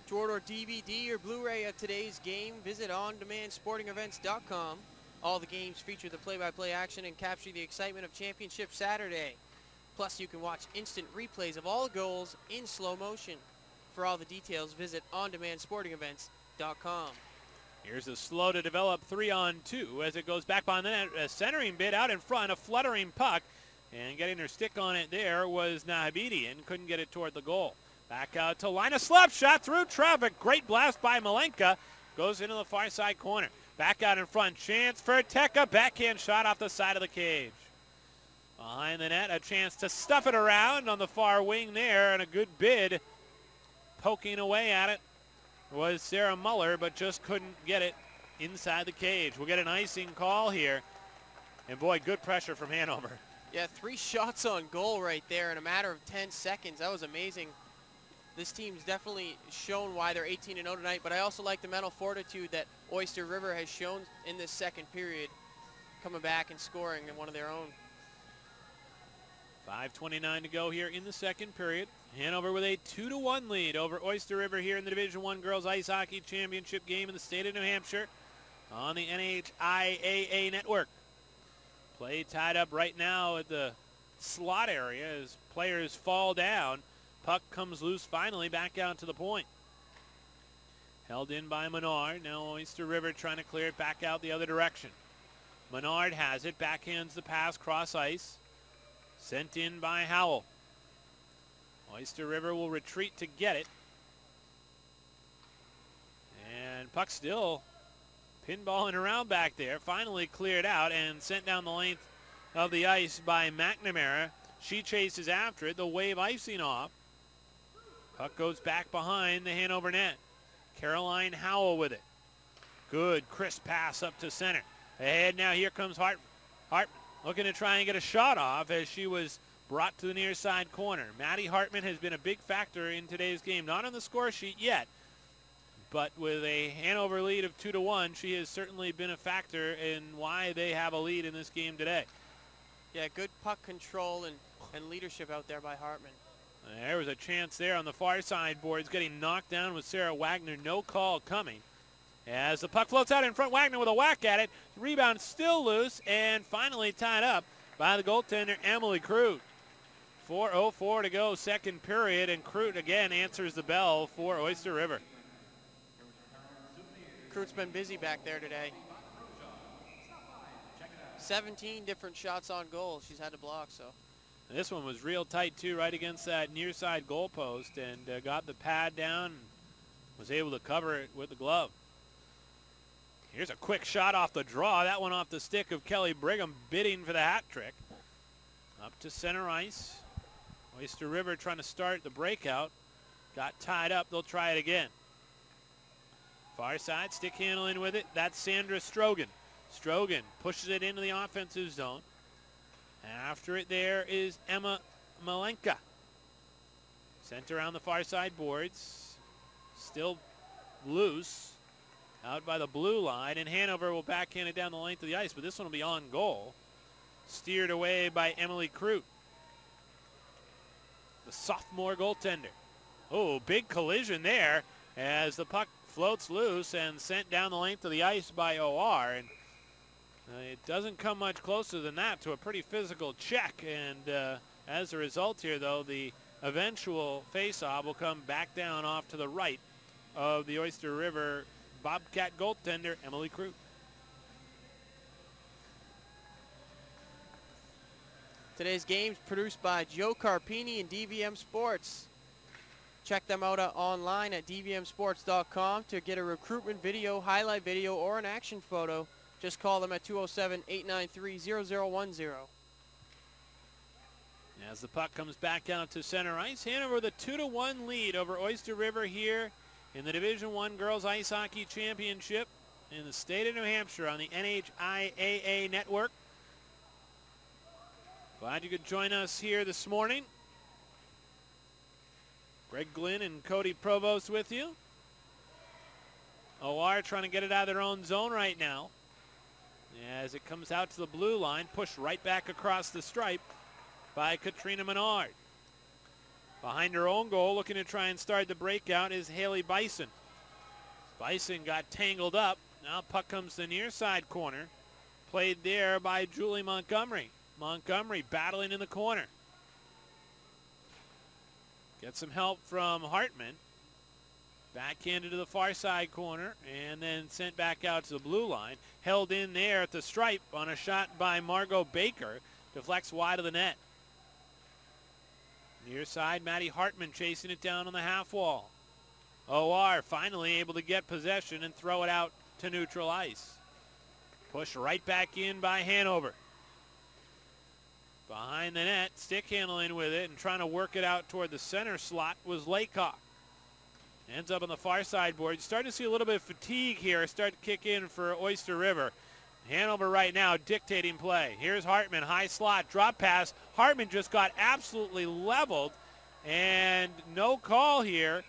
A: To order DVD or Blu-ray of today's game, visit ondemandsportingevents.com. All the games feature the play-by-play action and capture the excitement of Championship Saturday. Plus, you can watch instant replays of all the goals in slow motion. For all the details, visit ondemandsportingevents.com.
B: Here's a slow to develop 3-on-2 as it goes back on the net. A centering bid out in front, a fluttering puck. And getting her stick on it there was Nahabidi and couldn't get it toward the goal. Back out to line, a slap shot through traffic. Great blast by Malenka. Goes into the far side corner. Back out in front, chance for Teka. Backhand shot off the side of the cage. Behind the net, a chance to stuff it around on the far wing there, and a good bid. Poking away at it was Sarah Muller, but just couldn't get it inside the cage. We'll get an icing call here. And boy, good pressure from Hanover.
A: Yeah, 3 shots on goal right there in a matter of 10 seconds. That was amazing. This team's definitely shown why they're 18-0 tonight, but I also like the mental fortitude that Oyster River has shown in this second period, coming back and scoring in one of their own.
B: 5:29 to go here in the second period. Hanover with a 2-1 lead over Oyster River here in the Division I Girls Ice Hockey Championship game in the state of New Hampshire on the NHIAA network. Play tied up right now at the slot area as players fall down. Puck comes loose finally back out to the point. Held in by Menard. Now Oyster River trying to clear it back out the other direction. Menard has it. Backhands the pass cross ice. Sent in by Howell. Oyster River will retreat to get it. And puck still pinballing around back there. Finally cleared out and sent down the length of the ice by McNamara. She chases after it. The wave icing off. Puck goes back behind the Hanover net. Caroline Howell with it. Good crisp pass up to center. Ahead now, here comes Hartman. Hartman looking to try and get a shot off as she was brought to the near side corner. Maddie Hartman has been a big factor in today's game. Not on the score sheet yet, but with a Hanover lead of 2-1, she has certainly been a factor in why they have a lead in this game today.
A: Yeah, good puck control and leadership out there by Hartman.
B: There was a chance there on the far side boards, getting knocked down with Sarah Wagner. No call coming. As the puck floats out in front, Wagner with a whack at it. Rebound still loose and finally tied up by the goaltender, Emily Crute. 4:04 to go, second period, and Crute again answers the bell for Oyster River.
A: Crute's been busy back there today. 17 different shots on goal she's had to block, so.
B: This one was real tight, too, right against that near side goal post, and got the pad down and was able to cover it with the glove. Here's a quick shot off the draw. That one off the stick of Kelly Brigham, bidding for the hat trick. Up to center ice. Oyster River trying to start the breakout. Got tied up. They'll try it again. Far side, stick handling with it. That's Sandra Strogan. Strogan pushes it into the offensive zone. After it there is Emma Malenka. Sent around the far side boards. Still loose out by the blue line, and Hanover will backhand it down the length of the ice, but this one will be on goal. Steered away by Emily Crute, the sophomore goaltender. Oh, big collision there as the puck floats loose and sent down the length of the ice by OR, and it doesn't come much closer than that to a pretty physical check, and as a result here, though, the eventual face-off will come back down off to the right of the Oyster River Bobcat goaltender, Emily Crute.
A: Today's game's produced by Joe Carpini and DVM Sports. Check them out online at dvmsports.com to get a recruitment video, highlight video, or an action photo. Just call them at 207-893-0010.
B: As the puck comes back out to center ice, Hanover with a 2-1 lead over Oyster River here in the Division I Girls Ice Hockey Championship in the state of New Hampshire on the NHIAA network. Glad you could join us here this morning. Greg Glynn and Cody Provost with you. OR trying to get it out of their own zone right now. As it comes out to the blue line, pushed right back across the stripe by Katrina Menard. Behind her own goal, looking to try and start the breakout, is Haley Bison. Bison got tangled up. Now puck comes to the near side corner. Played there by Julie Montgomery. Montgomery battling in the corner. Gets some help from Hartman. Backhanded to the far side corner and then sent back out to the blue line. Held in there at the stripe on a shot by Margot Baker. Deflects wide of the net. Near side, Maddie Hartman chasing it down on the half wall. OR finally able to get possession and throw it out to neutral ice. Pushed right back in by Hanover. Behind the net, stick handling with it and trying to work it out toward the center slot was Laycock. Ends up on the far side board. You start to see a little bit of fatigue here start to kick in for Oyster River. Hanover right now dictating play. Here's Hartman, high slot, drop pass. Hartman just got absolutely leveled and no call here.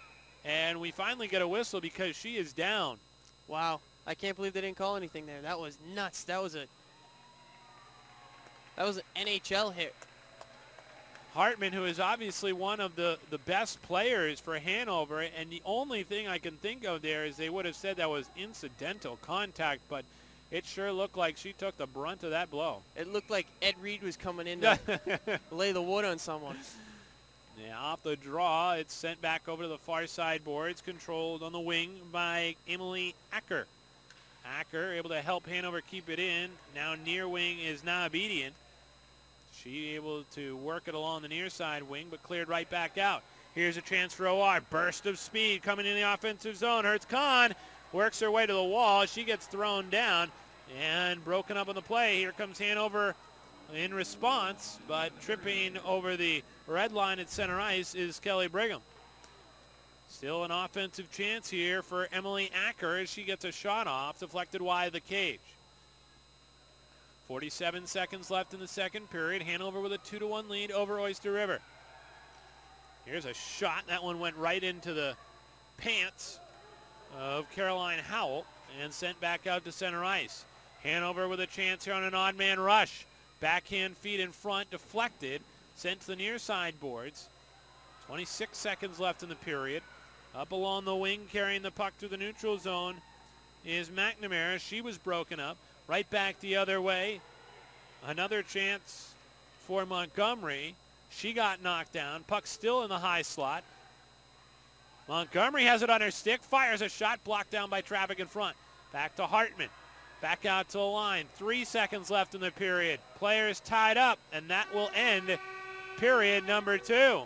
B: And we finally get a whistle because she is down.
A: Wow, I can't believe they didn't call anything there. That was nuts. That was an NHL hit.
B: Hartman, who is obviously one of the best players for Hanover, and the only thing I can think of there is they would have said that was incidental contact, but it sure looked like she took the brunt of that blow.
A: It looked like Ed Reed was coming in to lay the wood on someone.
B: Yeah, off the draw, it's sent back over to the far side boards, controlled on the wing by Emily Acker. Acker able to help Hanover keep it in. Now near wing is not obedient. She able to work it along the near side wing, but cleared right back out. Here's a chance for OR. Burst of speed coming in the offensive zone. Hurts Khan. Works her way to the wall. She gets thrown down and broken up on the play. Here comes Hanover in response, but tripping over the red line at center ice is Kelly Brigham. Still an offensive chance here for Emily Acker as she gets a shot off, deflected wide of the cage. 47 seconds left in the second period. Hanover with a 2-1 lead over Oyster River. Here's a shot. That one went right into the pants of Caroline Howell and sent back out to center ice. Hanover with a chance here on an odd man rush. Backhand feed in front, deflected, sent to the near side boards. 26 seconds left in the period. Up along the wing, carrying the puck through the neutral zone is McNamara. She was broken up. Right back the other way. Another chance for Montgomery. She got knocked down. Puck still in the high slot. Montgomery has it on her stick. Fires a shot. Blocked down by traffic in front. Back to Hartman. Back out to the line. 3 seconds left in the period. Players tied up, and that will end period number 2.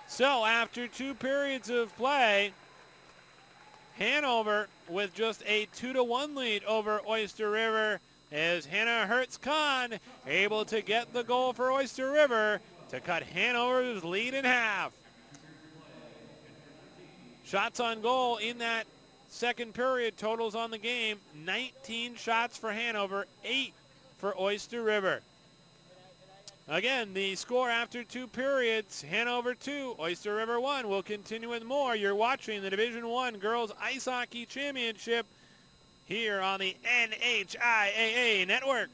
B: So after 2 periods of play, Hanover with just a 2-1 lead over Oyster River as Hannah Hertz-Kahn able to get the goal for Oyster River to cut Hanover's lead in half. Shots on goal in that second period, totals on the game, 19 shots for Hanover, 8 for Oyster River. Again, the score after 2 periods, Hanover 2, Oyster River 1. We'll continue with more. You're watching the Division I Girls Ice Hockey Championship here on the NHIAA Network.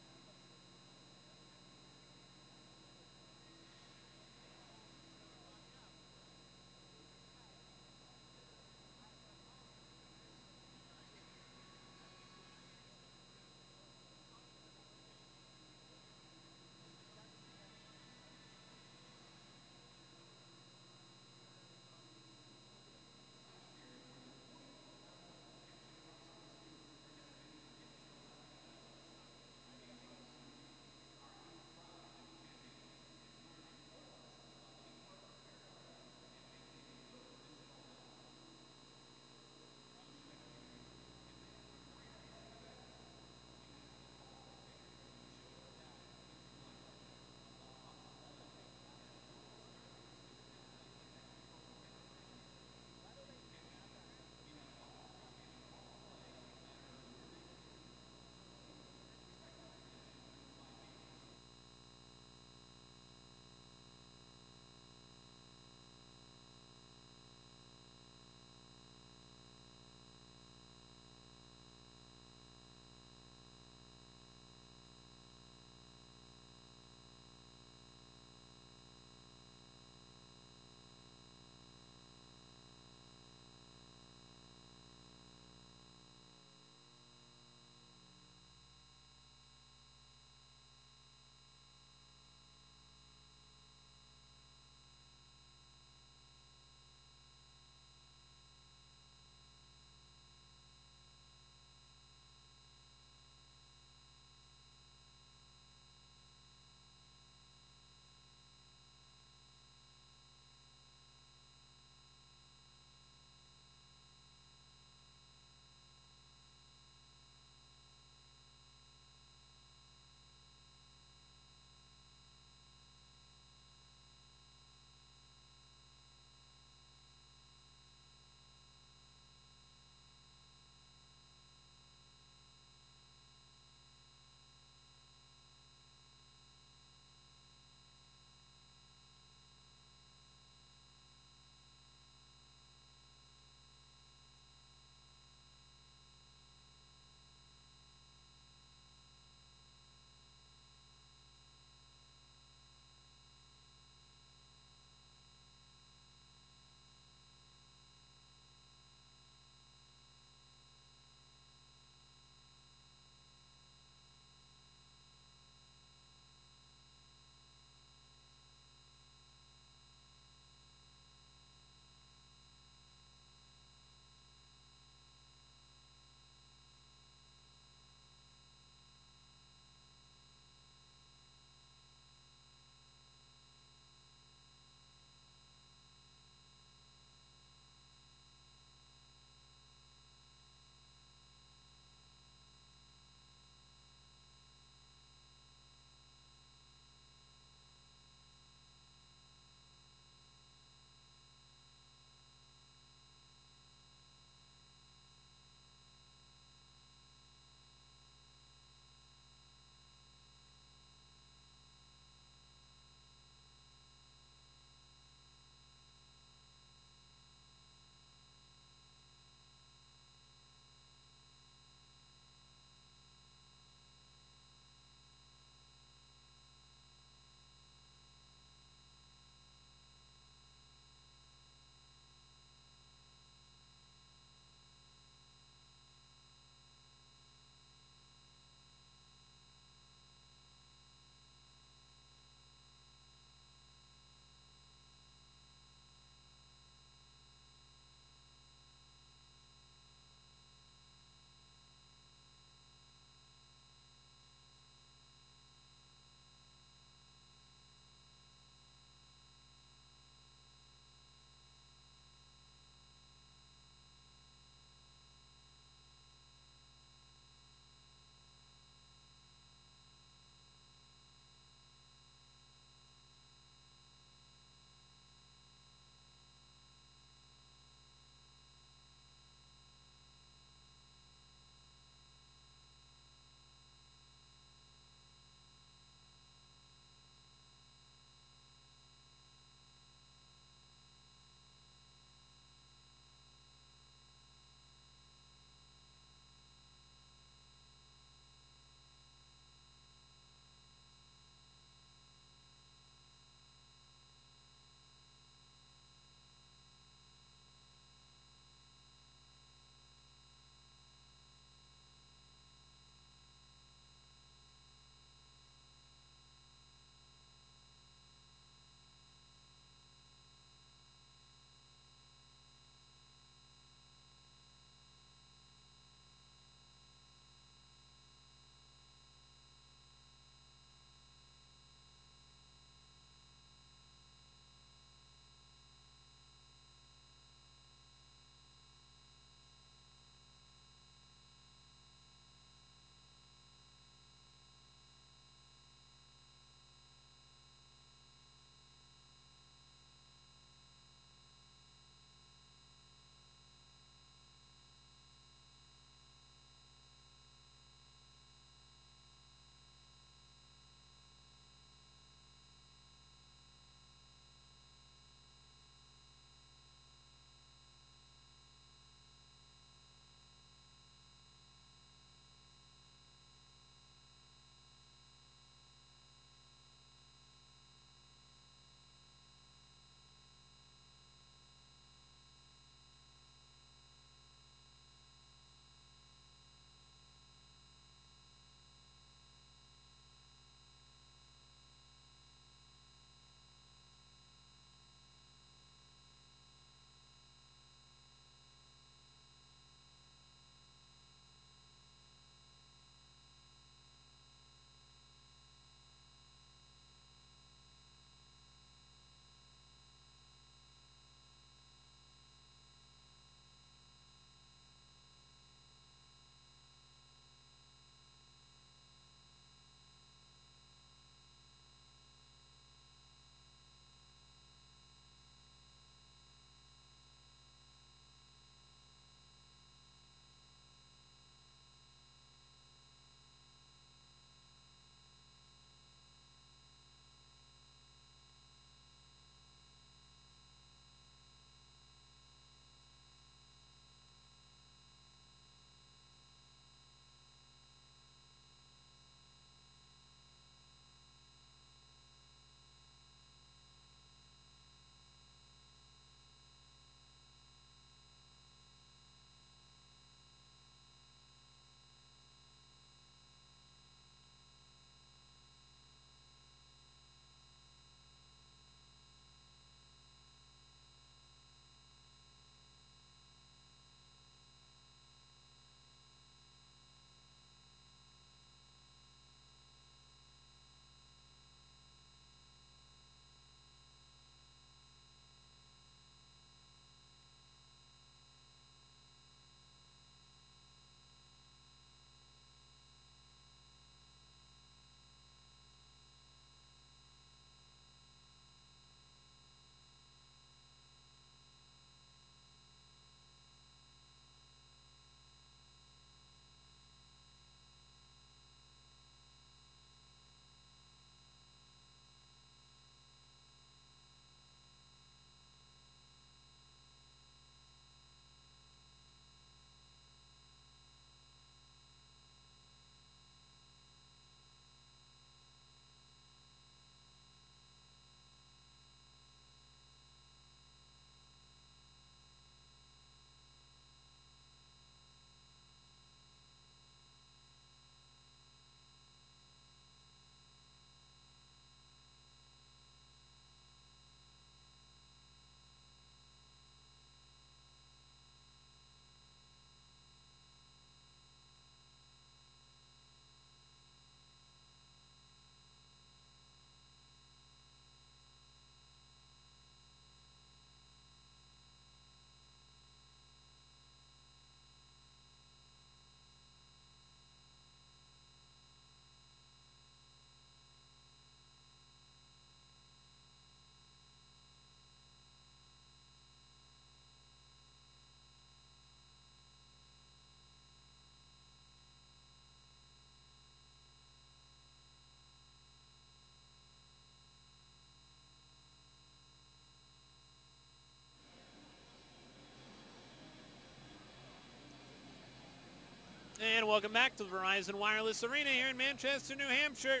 B: welcome back to the Verizon Wireless Arena here in Manchester, New Hampshire.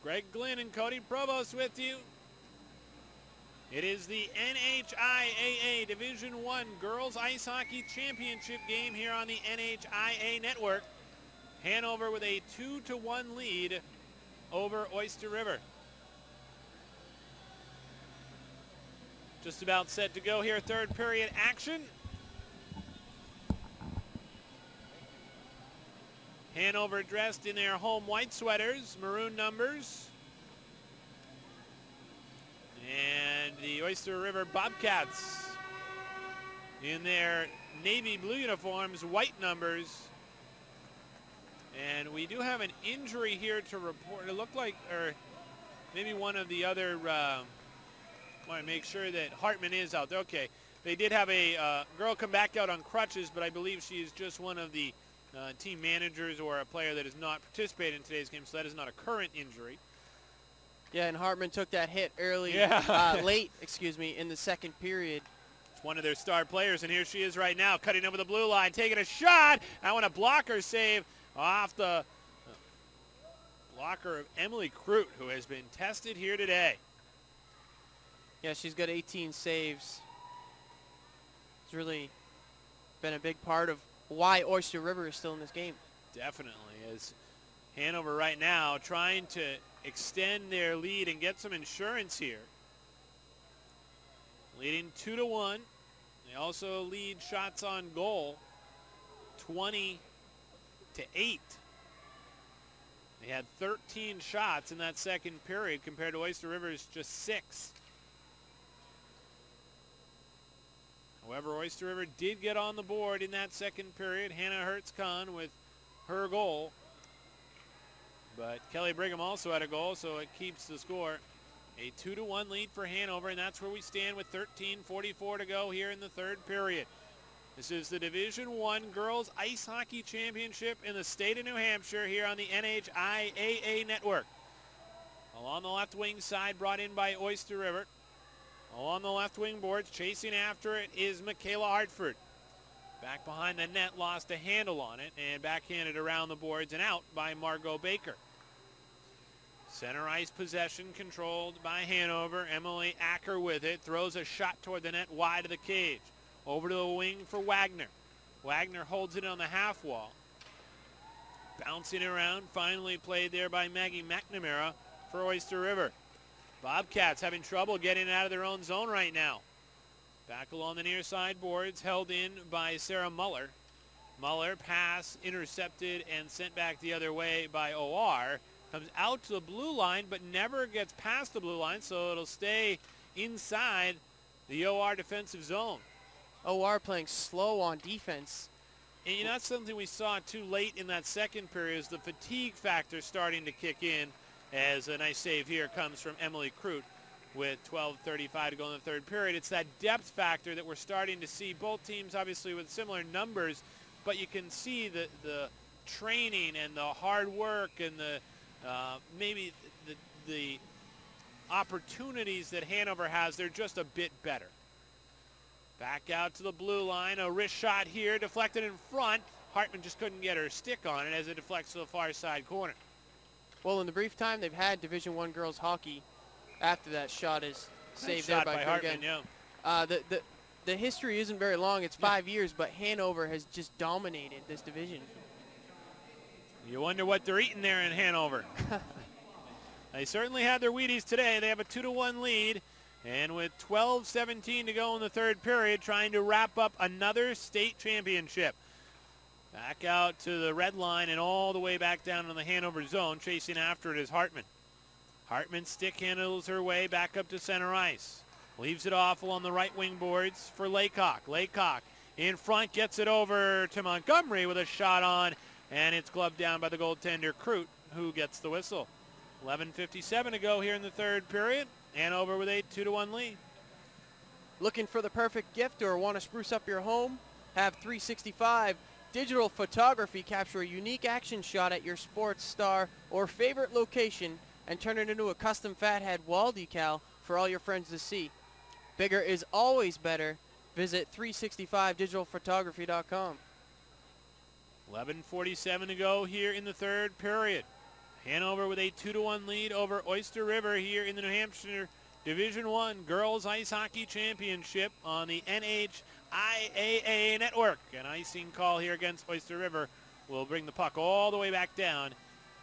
B: Greg Glynn and Cody Provost with you. It is the NHIAA Division I Girls Ice Hockey Championship game here on the NHIAA Network. Hanover with a 2-1 lead over Oyster River. Just about set to go here, third period action. Hanover dressed in their home white sweaters, maroon numbers. And the Oyster River Bobcats in their navy blue uniforms, white numbers. And we do have an injury here to report. It looked like, or maybe one of the other, want to make sure that Hartman is out there. Okay, they did have a girl come back out on crutches, but I believe she is just one of the team managers or a player that has not participated in today's game, so that is not a current injury.
A: Yeah, and Hartman took that hit early, late, in the second period.
B: It's one of their star players, and here she is right now, cutting over the blue line, taking a shot. I want a blocker save off the blocker of Emily Crute, who has been tested here today.
A: Yeah, she's got 18 saves. It's really been a big part of why Oyster River is still in this game.
B: Definitely, as Hanover right now trying to extend their lead and get some insurance here. Leading 2-1. They also lead shots on goal 20-8. They had 13 shots in that second period compared to Oyster River's just 6. However, Oyster River did get on the board in that second period. Hannah Hertz-Kahn with her goal. But Kelly Brigham also had a goal, so it keeps the score. A 2-1 lead for Hanover, and that's where we stand with 13:44 to go here in the third period. This is the Division I Girls Ice Hockey Championship in the state of New Hampshire here on the NHIAA Network. Along the left wing side, brought in by Oyster River. Along the left wing boards, chasing after it is Michaela Hartford. Back behind the net, lost a handle on it, and backhanded around the boards and out by Margot Baker. Center ice possession controlled by Hanover. Emily Acker with it, throws a shot toward the net wide of the cage. Over to the wing for Wagner. Wagner holds it on the half wall. Bouncing around, finally played there by Maggie McNamara for Oyster River. Bobcats having trouble getting out of their own zone right now. Back along the near side boards, held in by Sarah Muller. Muller pass intercepted and sent back the other way by OR. Comes out to the blue line but never gets past the blue line, so it'll stay inside the OR defensive zone.
A: OR playing slow on defense.
B: And you know, that's something we saw too late in that second period, is the fatigue factor starting to kick in, as a nice save here comes from Emily Crute with 12:35 to go in the third period. It's that depth factor that we're starting to see. Both teams obviously with similar numbers, but you can see the training and the hard work and the maybe the opportunities that Hanover has. They're just a bit better. Back out to the blue line. A wrist shot here, deflected in front. Hartman just couldn't get her stick on it as it deflects to the far side corner.
A: Well, in the brief time they've had Division I girls hockey, after that shot is saved there by
B: Hartman. Yeah.
A: The history isn't very long. It's 5 years, but Hanover has just dominated this division.
B: You wonder what they're eating there in Hanover. They certainly had their Wheaties today. They have a 2-1 lead. And with 12:17 to go in the third period, trying to wrap up another state championship. Back out to the red line and all the way back down in the Hanover zone. Chasing after it is Hartman. Hartman stick handles her way back up to center ice. Leaves it off along the right wing boards for Laycock. Laycock in front, gets it over to Montgomery with a shot on, and it's gloved down by the goaltender Crute, who gets the whistle. 11:57 to go here in the third period. Hanover with a 2-1 lead.
A: Looking for the perfect gift or want to spruce up your home? Have 365 digital photography capture a unique action shot at your sports star or favorite location and turn it into a custom fathead wall decal for all your friends to see. Bigger is always better. Visit 365digitalphotography.com.
B: 11:47 to go here in the third period. Hanover with a 2-1 lead over Oyster River here in the New Hampshire Division I Girls Ice Hockey Championship on the NHIAA network. An icing call here against Oyster River will bring the puck all the way back down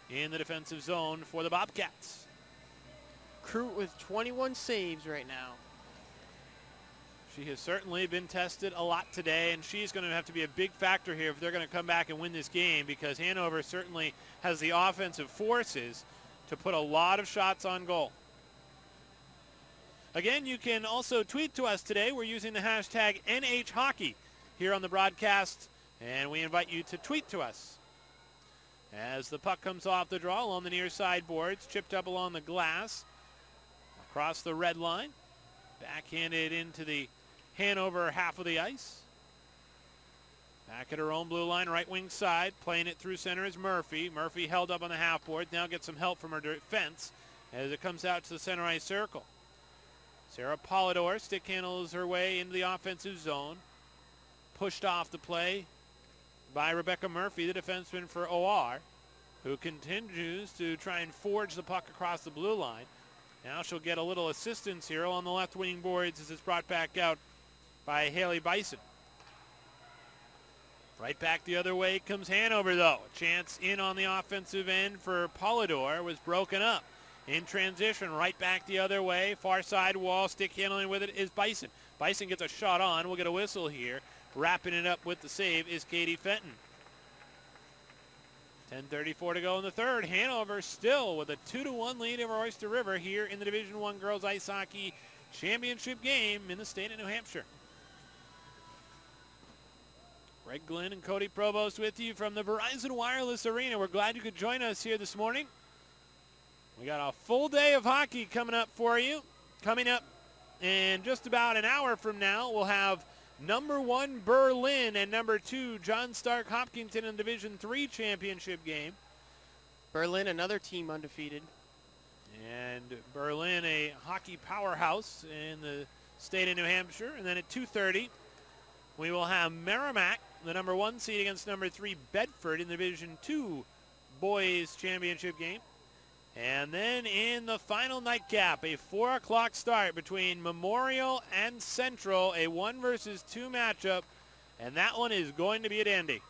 B: in the defensive zone for the Bobcats.
A: Crute with 21 saves right now.
B: She has certainly been tested a lot today, and she's going to have to be a big factor here if they're going to come back and win this game, because Hanover certainly has the offensive forces to put a lot of shots on goal. Again, you can also tweet to us today. We're using the hashtag NHHockey here on the broadcast, and we invite you to tweet to us. As the puck comes off the draw along the near side boards, chipped up along the glass, across the red line, backhanded into the Hanover half of the ice. Back at her own blue line, right wing side, playing it through center is Murphy. Murphy held up on the half board, now gets some help from her defense as it comes out to the center ice circle. Sarah Polidor stick handles her way into the offensive zone. Pushed off the play by Rebecca Murphy, the defenseman for OR, who continues to try and forge the puck across the blue line. Now she'll get a little assistance here on the left wing boards as it's brought back out by Haley Bison. Right back the other way comes Hanover, though. A chance in on the offensive end for Polidor was broken up. In transition, right back the other way. Far side wall, stick handling with it is Bison. Bison gets a shot on. We'll get a whistle here. Wrapping it up with the save is Katie Fenton. 10:34 to go in the third. Hanover still with a 2-1 lead over Oyster River here in the Division I Girls Ice Hockey Championship game in the state of New Hampshire. Greg Glenn and Cody Provost with you from the Verizon Wireless Arena. We're glad you could join us here this morning. We got a full day of hockey coming up for you. Coming up in just about an hour from now, we'll have number 1 Berlin and number 2 John Stark Hopkinton in Division III championship game.
A: Berlin, another team undefeated.
B: And Berlin, a hockey powerhouse in the state of New Hampshire. And then at 2:30, we will have Merrimack, the number 1 seed, against number 3 Bedford in the Division II boys championship game. And then in the final nightcap, a 4 o'clock start between Memorial and Central, a 1 versus 2 matchup, and that one is going to be a dandy.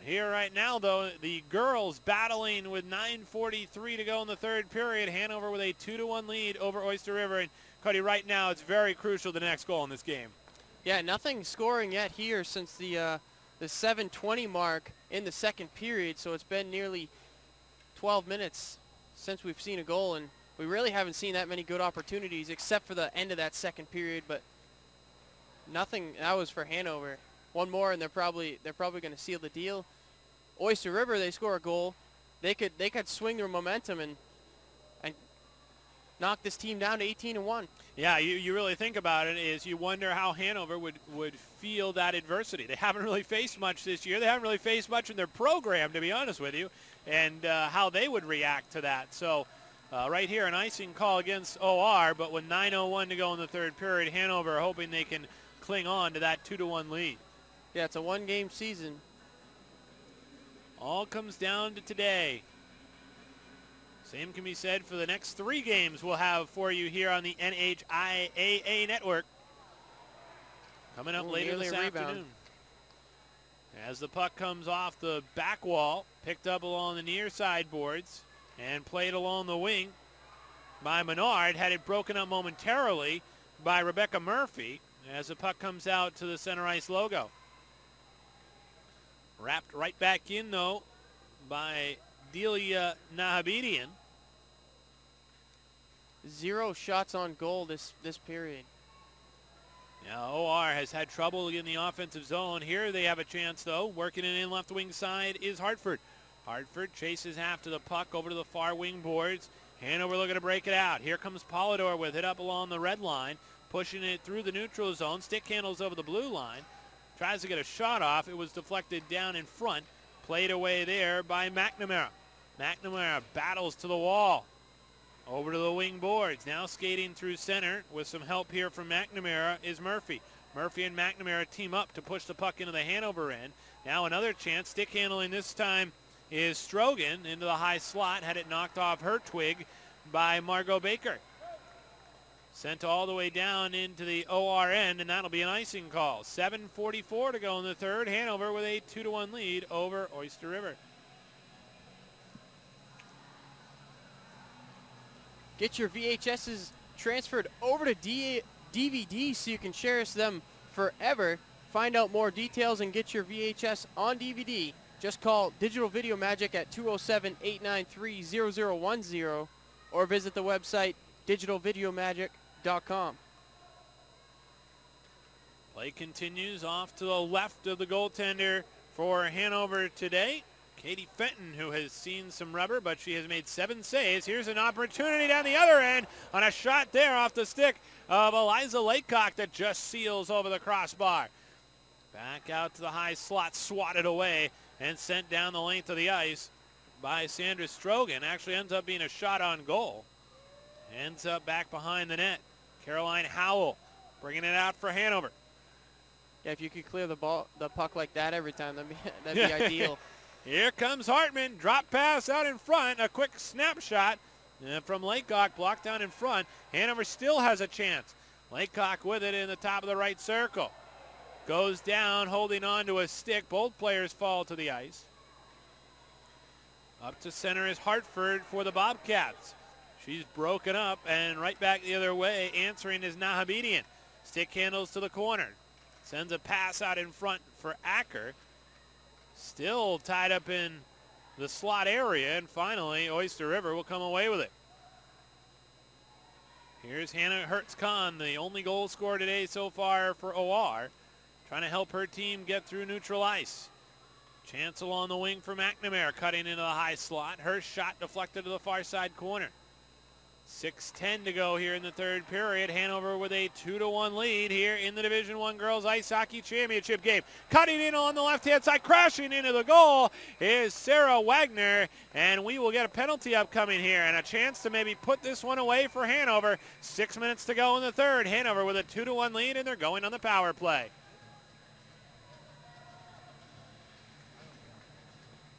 B: Here right now, though, the girls battling with 9:43 to go in the third period. Hanover with a 2-1 lead over Oyster River. And Cody, right now, it's very crucial the next goal in this game.
A: Yeah, nothing scoring yet here since the 7:20 mark in the second period, so it's been nearly 12 minutes since we've seen a goal, and we really haven't seen that many good opportunities except for the end of that second period, but nothing. That was for Hanover. One more and they're probably going to seal the deal. Oyster River, they score a goal. They could swing their momentum and knock this team down to 18-1.
B: Yeah, you really think about it, is you wonder how Hanover would feel that adversity. They haven't really faced much this year. They haven't really faced much in their program, to be honest with you, and how they would react to that. So right here, an icing call against OR, but with 9:01 to go in the third period, Hanover hoping they can cling on to that 2-1 lead.
A: Yeah, it's a one-game season.
B: All comes down to today. Same can be said for the next 3 games we'll have for you here on the NHIAA network. Coming up later this afternoon. As the puck comes off the back wall, picked up along the near side boards, and played along the wing by Menard. Had it broken up momentarily by Rebecca Murphy as the puck comes out to the center ice logo. Wrapped right back in, though, by Delia Nahabedian.
A: 0 shots on goal this period.
B: Now OR has had trouble in the offensive zone. Here they have a chance, though. Working it in left wing side is Hartford. Hartford chases after the puck over to the far wing boards. Hanover looking to break it out. Here comes Polidor with it up along the red line, pushing it through the neutral zone. Stick handles over the blue line. Tries to get a shot off. It was deflected down in front. Played away there by McNamara. McNamara battles to the wall. Over to the wing boards. Now skating through center with some help here from McNamara is Murphy. Murphy and McNamara team up to push the puck into the Hanover end. Now another chance. Stick handling this time is Strogan into the high slot. Had it knocked off her twig by Margot Baker. Sent all the way down into the OR end, and that'll be an icing call. 7:44 to go in the third. Hanover with a 2-1 lead over Oyster River.
A: Get your VHSs transferred over to DVD so you can cherish them forever. Find out more details and get your VHS on DVD. Just call Digital Video Magic at 207-893-0010 or visit the website digitalvideomagic.com.
B: Play continues off to the left of the goaltender for Hanover today. Katie Fenton, who has seen some rubber, but she has made 7 saves. Here's an opportunity down the other end on a shot there off the stick of Eliza Laycock that just seals over the crossbar. Back out to the high slot, swatted away and sent down the length of the ice by Sandra Strogan. Actually ends up being a shot on goal. Ends up back behind the net. Caroline Howell bringing it out for Hanover.
A: Yeah, if you could clear the puck like that every time, that'd be ideal.
B: Here comes Hartman. Drop pass out in front. A quick snapshot from Laycock, blocked down in front. Hanover still has a chance. Laycock with it in the top of the right circle. Goes down, holding on to a stick. Both players fall to the ice. Up to center is Hartford for the Bobcats. She's broken up, and right back the other way, answering is Nahabedian. Stick handles to the corner. Sends a pass out in front for Acker. Still tied up in the slot area, and finally Oyster River will come away with it. Here's Hannah Hertz-Kahn, the only goal scorer today so far for OR, trying to help her team get through neutral ice. Chancel on the wing for McNamara, cutting into the high slot. Her shot deflected to the far side corner. 6:10 to go here in the third period. Hanover with a 2-1 lead here in the Division I Girls Ice Hockey Championship game. Cutting in on the left-hand side, crashing into the goal is Sarah Wagner, and we will get a penalty upcoming here and a chance to maybe put this one away for Hanover. 6 minutes to go in the third. Hanover with a 2-1 lead, and they're going on the power play.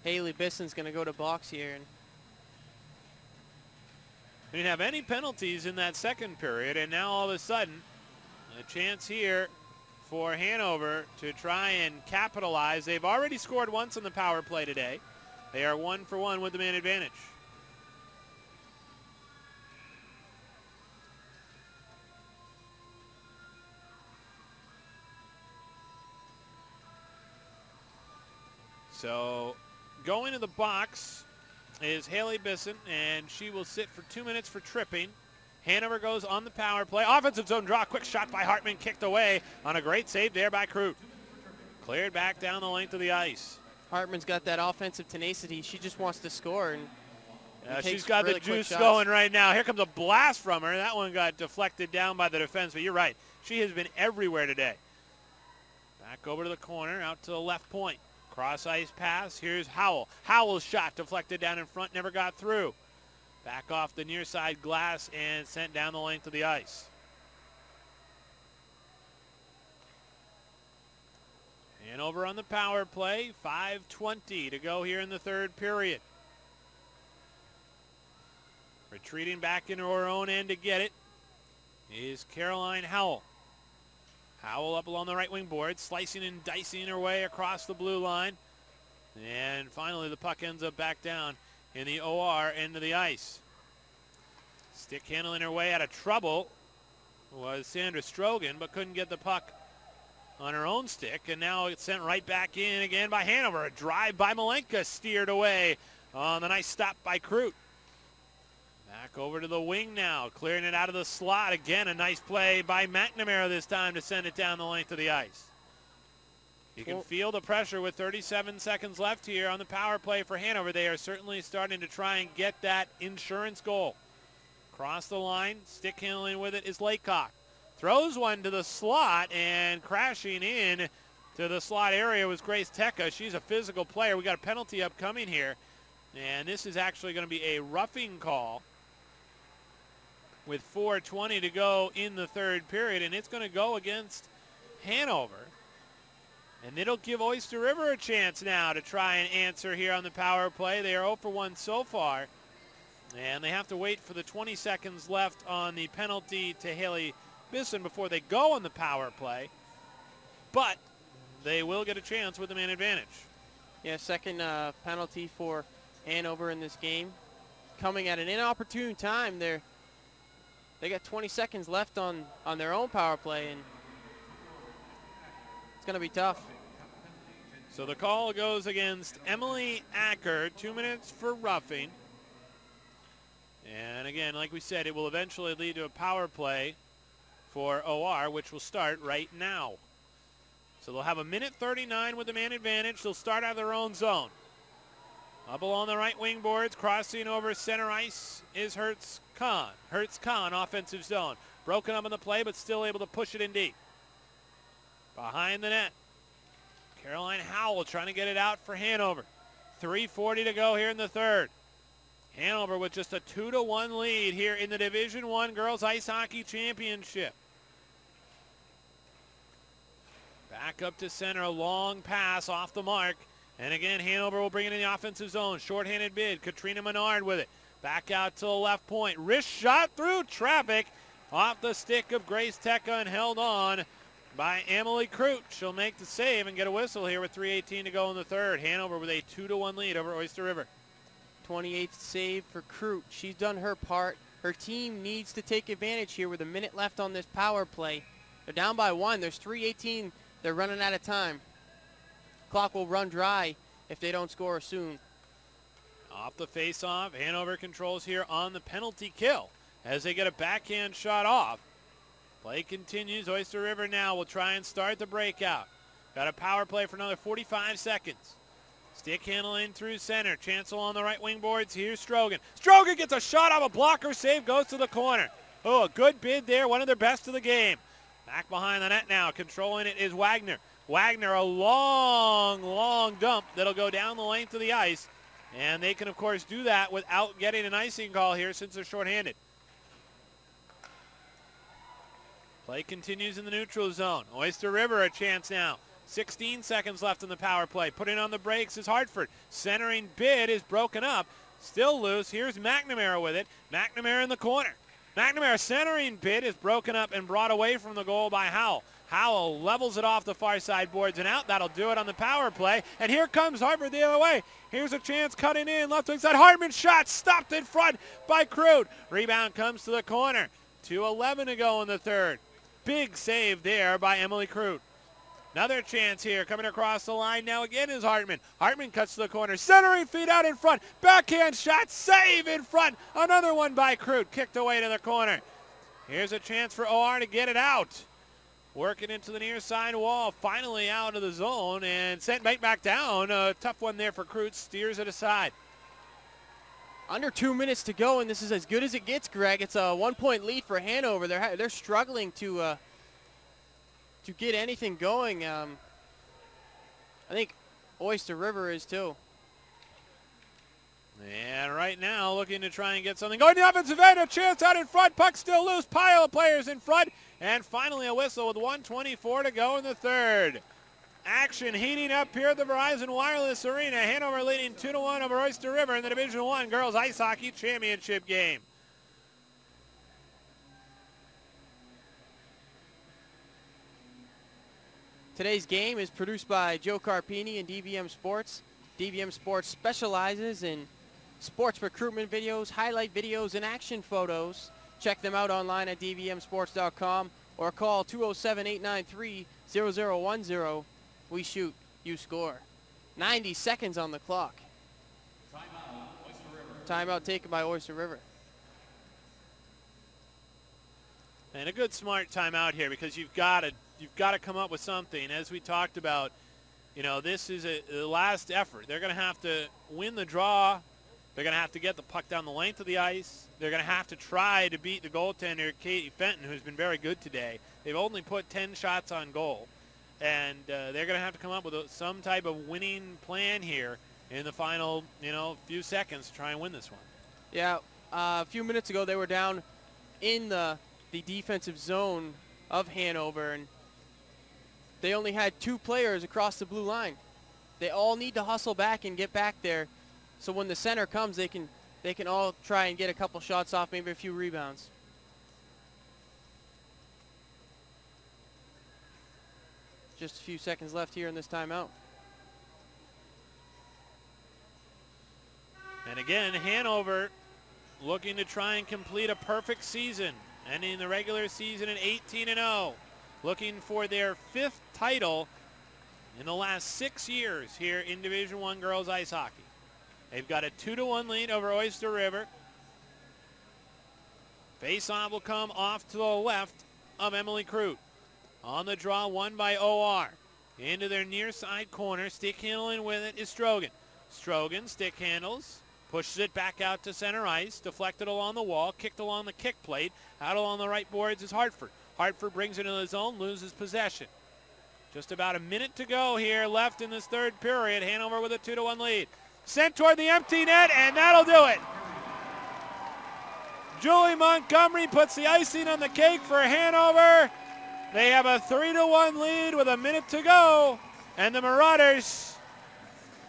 A: Haley Bisson's going to go to box here. And
B: we didn't have any penalties in that second period, and now all of a sudden, a chance here for Hanover to try and capitalize. They've already scored once on the power play today. They are 1 for 1 with the man advantage. So going to the box is Haley Bisson, and she will sit for 2 minutes for tripping. Hanover goes on the power play. Offensive zone draw. Quick shot by Hartman. Kicked away on a great save there by Crute. Cleared back down the length of the ice.
A: Hartman's got that offensive tenacity. She just wants to score. And
B: she's got really the juice going right now. Here comes a blast from her. That one got deflected down by the defense, but you're right. She has been everywhere today. Back over to the corner, out to the left point. Cross ice pass. Here's Howell. Howell's shot deflected down in front, never got through. Back off the near side glass and sent down the length of the ice. Hanover on the power play. 5:20 to go here in the third period. Retreating back into her own end to get it is Caroline Howell. Howell up along the right wing board, slicing and dicing her way across the blue line. And finally the puck ends up back down in the OR end of the ice. Stick handling her way out of trouble was Sandra Strogan, but couldn't get the puck on her own stick. And now it's sent right back in again by Hanover. A drive by Malenka, steered away on the nice stop by Crute. Back over to the wing now, clearing it out of the slot. Again, a nice play by McNamara this time to send it down the length of the ice. You can feel the pressure with 37 seconds left here on the power play for Hanover. They are certainly starting to try and get that insurance goal. Across the line, stick handling with it is Laycock. Throws one to the slot, and crashing in to the slot area was Grace Tecca. She's a physical player. We got a penalty upcoming here, and this is actually going to be a roughing call with 4:20 to go in the third period, and it's going to go against Hanover. And it'll give Oyster River a chance now to try and answer here on the power play. They are 0 for 1 so far. And they have to wait for the 20 seconds left on the penalty to Haley Bisson before they go on the power play. But they will get a chance with the man advantage.
A: Yeah, second penalty for Hanover in this game. Coming at an inopportune time. They got 20 seconds left on their own power play, and it's going to be tough.
B: So the call goes against Emily Acker, 2 minutes for roughing. And again, like we said, it will eventually lead to a power play for OR, which will start right now. So they'll have a minute 39 with the man advantage. They'll start out of their own zone. Up along the right wing boards, crossing over center ice is Hertz Kahn. Hertz Kahn, offensive zone. Broken up in the play, but still able to push it in deep. Behind the net, Caroline Howell trying to get it out for Hanover. 3:40 to go here in the third. Hanover with just a 2-1 lead here in the Division I Girls Ice Hockey Championship. Back up to center, a long pass off the mark. And again, Hanover will bring it in the offensive zone. Shorthanded bid, Katrina Menard with it. Back out to the left point. Wrist shot through traffic off the stick of Grace Tecca and held on by Emily Crute. She'll make the save and get a whistle here with 3:18 to go in the third. Hanover with a 2-1 lead over Oyster River.
A: 28th save for Crute. She's done her part. Her team needs to take advantage here with a minute left on this power play. They're down by 1. There's 3:18. They're running out of time. Clock will run dry if they don't score soon.
B: Off the face-off, Hanover controls here on the penalty kill as they get a backhand shot off. Play continues. Oyster River now will try and start the breakout. Got a power play for another 45 seconds. Stick handling through center. Chancel on the right wing boards. Here's Strogan. Strogan gets a shot off a blocker save, goes to the corner. Oh, a good bid there, one of their best of the game. Back behind the net now, controlling it is Wagner. Wagner, a long dump that'll go down the length of the ice. And they can, of course, do that without getting an icing call here since they're shorthanded. Play continues in the neutral zone. Oyster River a chance now. 16 seconds left in the power play. Putting on the brakes is Hartford. Centering bid is broken up. Still loose. Here's McNamara with it. McNamara in the corner. McNamara centering bid is broken up and brought away from the goal by Howell. Howell levels it off the far side boards and out. That'll do it on the power play. And here comes Hartford the other way. Here's a chance cutting in. Left wing side. Hartman shot stopped in front by Crute. Rebound comes to the corner. 2:11 to go in the third. Big save there by Emily Crute. Another chance here coming across the line now again is Hartman. Hartman cuts to the corner. Centering feed out in front. Backhand shot. Save in front. Another one by Crute. Kicked away to the corner. Here's a chance for OR to get it out. Working into the near side wall. Finally out of the zone and sent back down. A tough one there for Crute. Steers it aside.
A: Under 2 minutes to go, and this is as good as it gets, Greg. It's a 1-point lead for Hanover. They're struggling to get anything going. I think Oyster River is too.
B: And right now looking to try and get something going. The offensive end, a chance out in front. Puck still loose. Pile of players in front. And finally a whistle with 1:24 to go in the third. Action heating up here at the Verizon Wireless Arena. Hanover leading 2-1 over Oyster River in the Division I Girls Ice Hockey Championship game.
A: Today's game is produced by Joe Carpini and DVM Sports. DVM Sports specializes in sports recruitment videos, highlight videos, and action photos. Check them out online at dvmsports.com or call 207-893-0010. We shoot, you score. 90 seconds on the clock. Timeout taken by Oyster River.
B: And a good smart timeout here because you've got to come up with something. As we talked about, you know, this is the last effort. They're going to have to win the draw. They're going to have to get the puck down the length of the ice. They're going to have to try to beat the goaltender, Katie Fenton, who's been very good today. They've only put 10 shots on goal. And they're going to have to come up with some type of winning plan here in the final, few seconds to try and win this one.
A: Yeah, a few minutes ago they were down in the defensive zone of Hanover, and they only had 2 players across the blue line. They all need to hustle back and get back there, so when the center comes, they can all try and get a couple shots off, maybe a few rebounds. Just a few seconds left here in this timeout.
B: And again, Hanover looking to try and complete a perfect season, ending the regular season at 18-0, looking for their 5th title in the last 6 years here in Division I girls ice hockey. They've got a 2-1 lead over Oyster River. Face-off will come off to the left of Emily Crute. On the draw, won by OR. Into their near side corner, stick handling with it is Strogan. Strogan stick handles, pushes it back out to center ice, deflected along the wall, kicked along the kick plate. Out along the right boards is Hartford. Hartford brings it into the zone, loses possession. Just about a minute to go here left in this 3rd period. Hanover with a 2-1 lead. Sent toward the empty net, and that'll do it. Julie Montgomery puts the icing on the cake for Hanover. They have a 3-1 lead with a minute to go, and the Marauders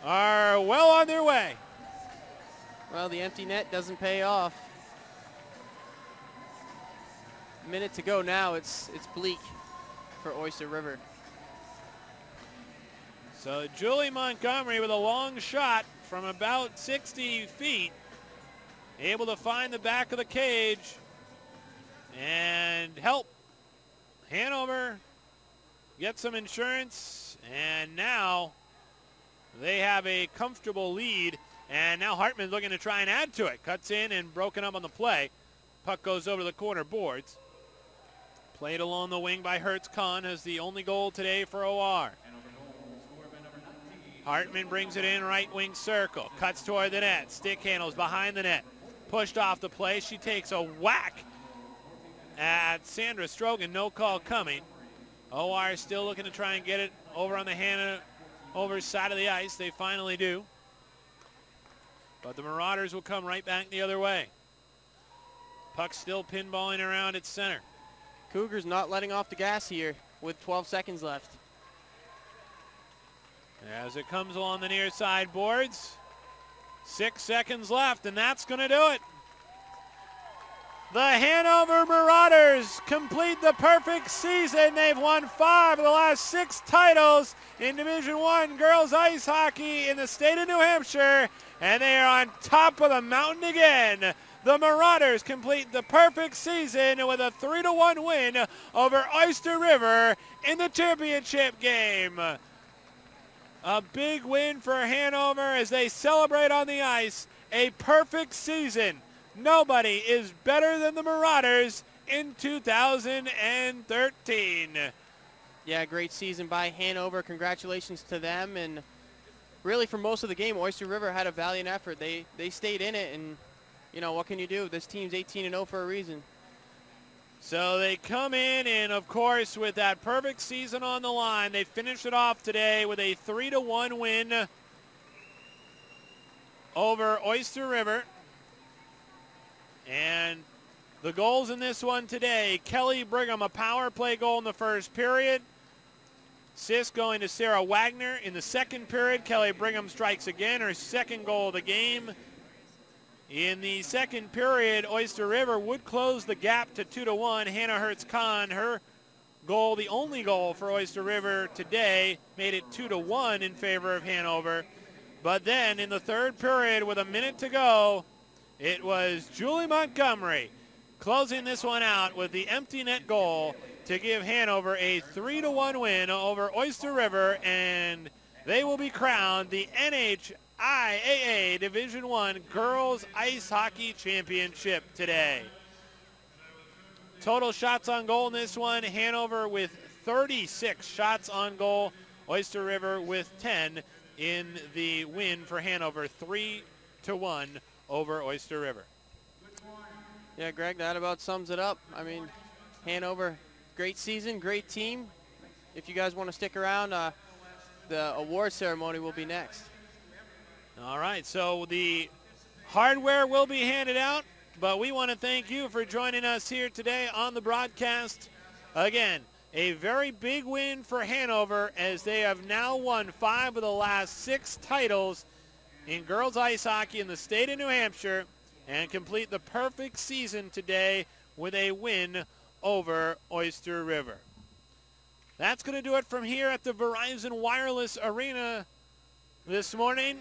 B: are well on their way.
A: Well, the empty net doesn't pay off. Minute to go now. It's bleak for Oyster River.
B: So Julie Montgomery with a long shot from about 60 feet, able to find the back of the cage and help Hanover get some insurance, and now they have a comfortable lead, and now Hartman's looking to try and add to it. Cuts in and broken up on the play. Puck goes over the corner boards. Played along the wing by Hertz Kahn as the only goal today for OR. Hartman brings it in right wing circle. Cuts toward the net. Stick handles behind the net. Pushed off the play. She takes a whack at Sandra Strogan. No call coming. OR still looking to try and get it over on the Hanover side of the ice. They finally do. But the Marauders will come right back the other way. Puck still pinballing around its center.
A: Cougars not letting off the gas here with 12 seconds left.
B: As it comes along the near side boards. 6 seconds left, and that's going to do it. The Hanover Marauders complete the perfect season. They've won 5 of the last 6 titles in Division I girls ice hockey in the state of New Hampshire, and they are on top of the mountain again. The Marauders complete the perfect season with a 3-1 win over Oyster River in the championship game. A big win for Hanover as they celebrate on the ice a perfect season. Nobody is better than the Marauders in 2013.
A: Yeah, great season by Hanover. Congratulations to them. And really for most of the game, Oyster River had a valiant effort. They stayed in it, and you know, what can you do? This team's 18-0 for a reason.
B: So they come in, and of course, with that perfect season on the line, they finished it off today with a 3-1 win over Oyster River. And the goals in this one today, Kelly Brigham, a power play goal in the first period. Assist going to Sarah Wagner in the second period. Kelly Brigham strikes again, her second goal of the game. In the second period, Oyster River would close the gap to 2-1. Hannah Hertz-Kahn, her goal, the only goal for Oyster River today, made it 2-1 in favor of Hanover. But then in the third period, with a minute to go, it was Julie Montgomery closing this one out with the empty net goal to give Hanover a 3-1 win over Oyster River, and they will be crowned the NHIAA Division I Girls Ice Hockey Championship today. Total shots on goal in this one, Hanover with 36 shots on goal, Oyster River with 10 in the win for Hanover, 3-1 over Oyster River.
A: Yeah, Greg, that about sums it up. I mean, Hanover, great season, great team. If you guys want to stick around, the award ceremony will be next.
B: All right, so the hardware will be handed out, but we want to thank you for joining us here today on the broadcast. Again, A very big win for Hanover, as they have now won 5 of the last 6 titles in girls ice hockey in the state of New Hampshire, and complete the perfect season today with a win over Oyster River. That's going to do it from here at the Verizon Wireless Arena this morning.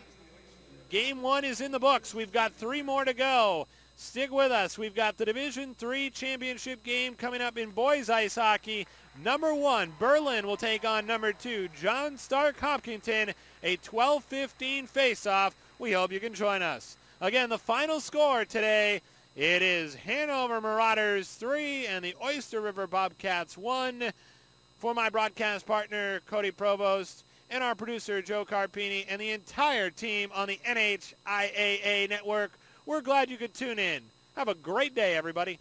B: Game 1 is in the books. We've got 3 more to go. Stick with us. We've got the Division III championship game coming up in boys ice hockey. Number 1, Berlin will take on number 2, John Stark Hopkinton, a 12-15 face-off. We hope you can join us. Again, the final score today, it is Hanover Marauders 3 and the Oyster River Bobcats 1. For my broadcast partner, Cody Provost, and our producer, Joe Carpini, and the entire team on the NHIAA network, we're glad you could tune in. Have a great day, everybody.